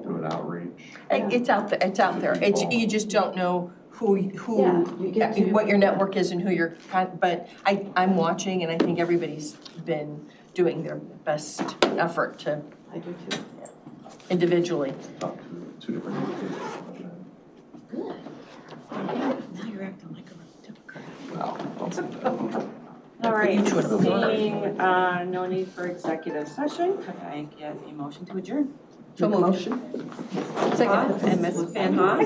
doing outreach. It's out there. You just don't know who, Yeah, you get to- what your network is and who you're, but I'm watching and I think everybody's been doing their best effort to I do too. I individually. talked to 2 different individuals. Good. Now you're acting like a Democrat. Well, don't say that. All right, You two are both seeing no need for executive session, could I get a motion to adjourn? So motion? Second. And Mrs. Van Hoff?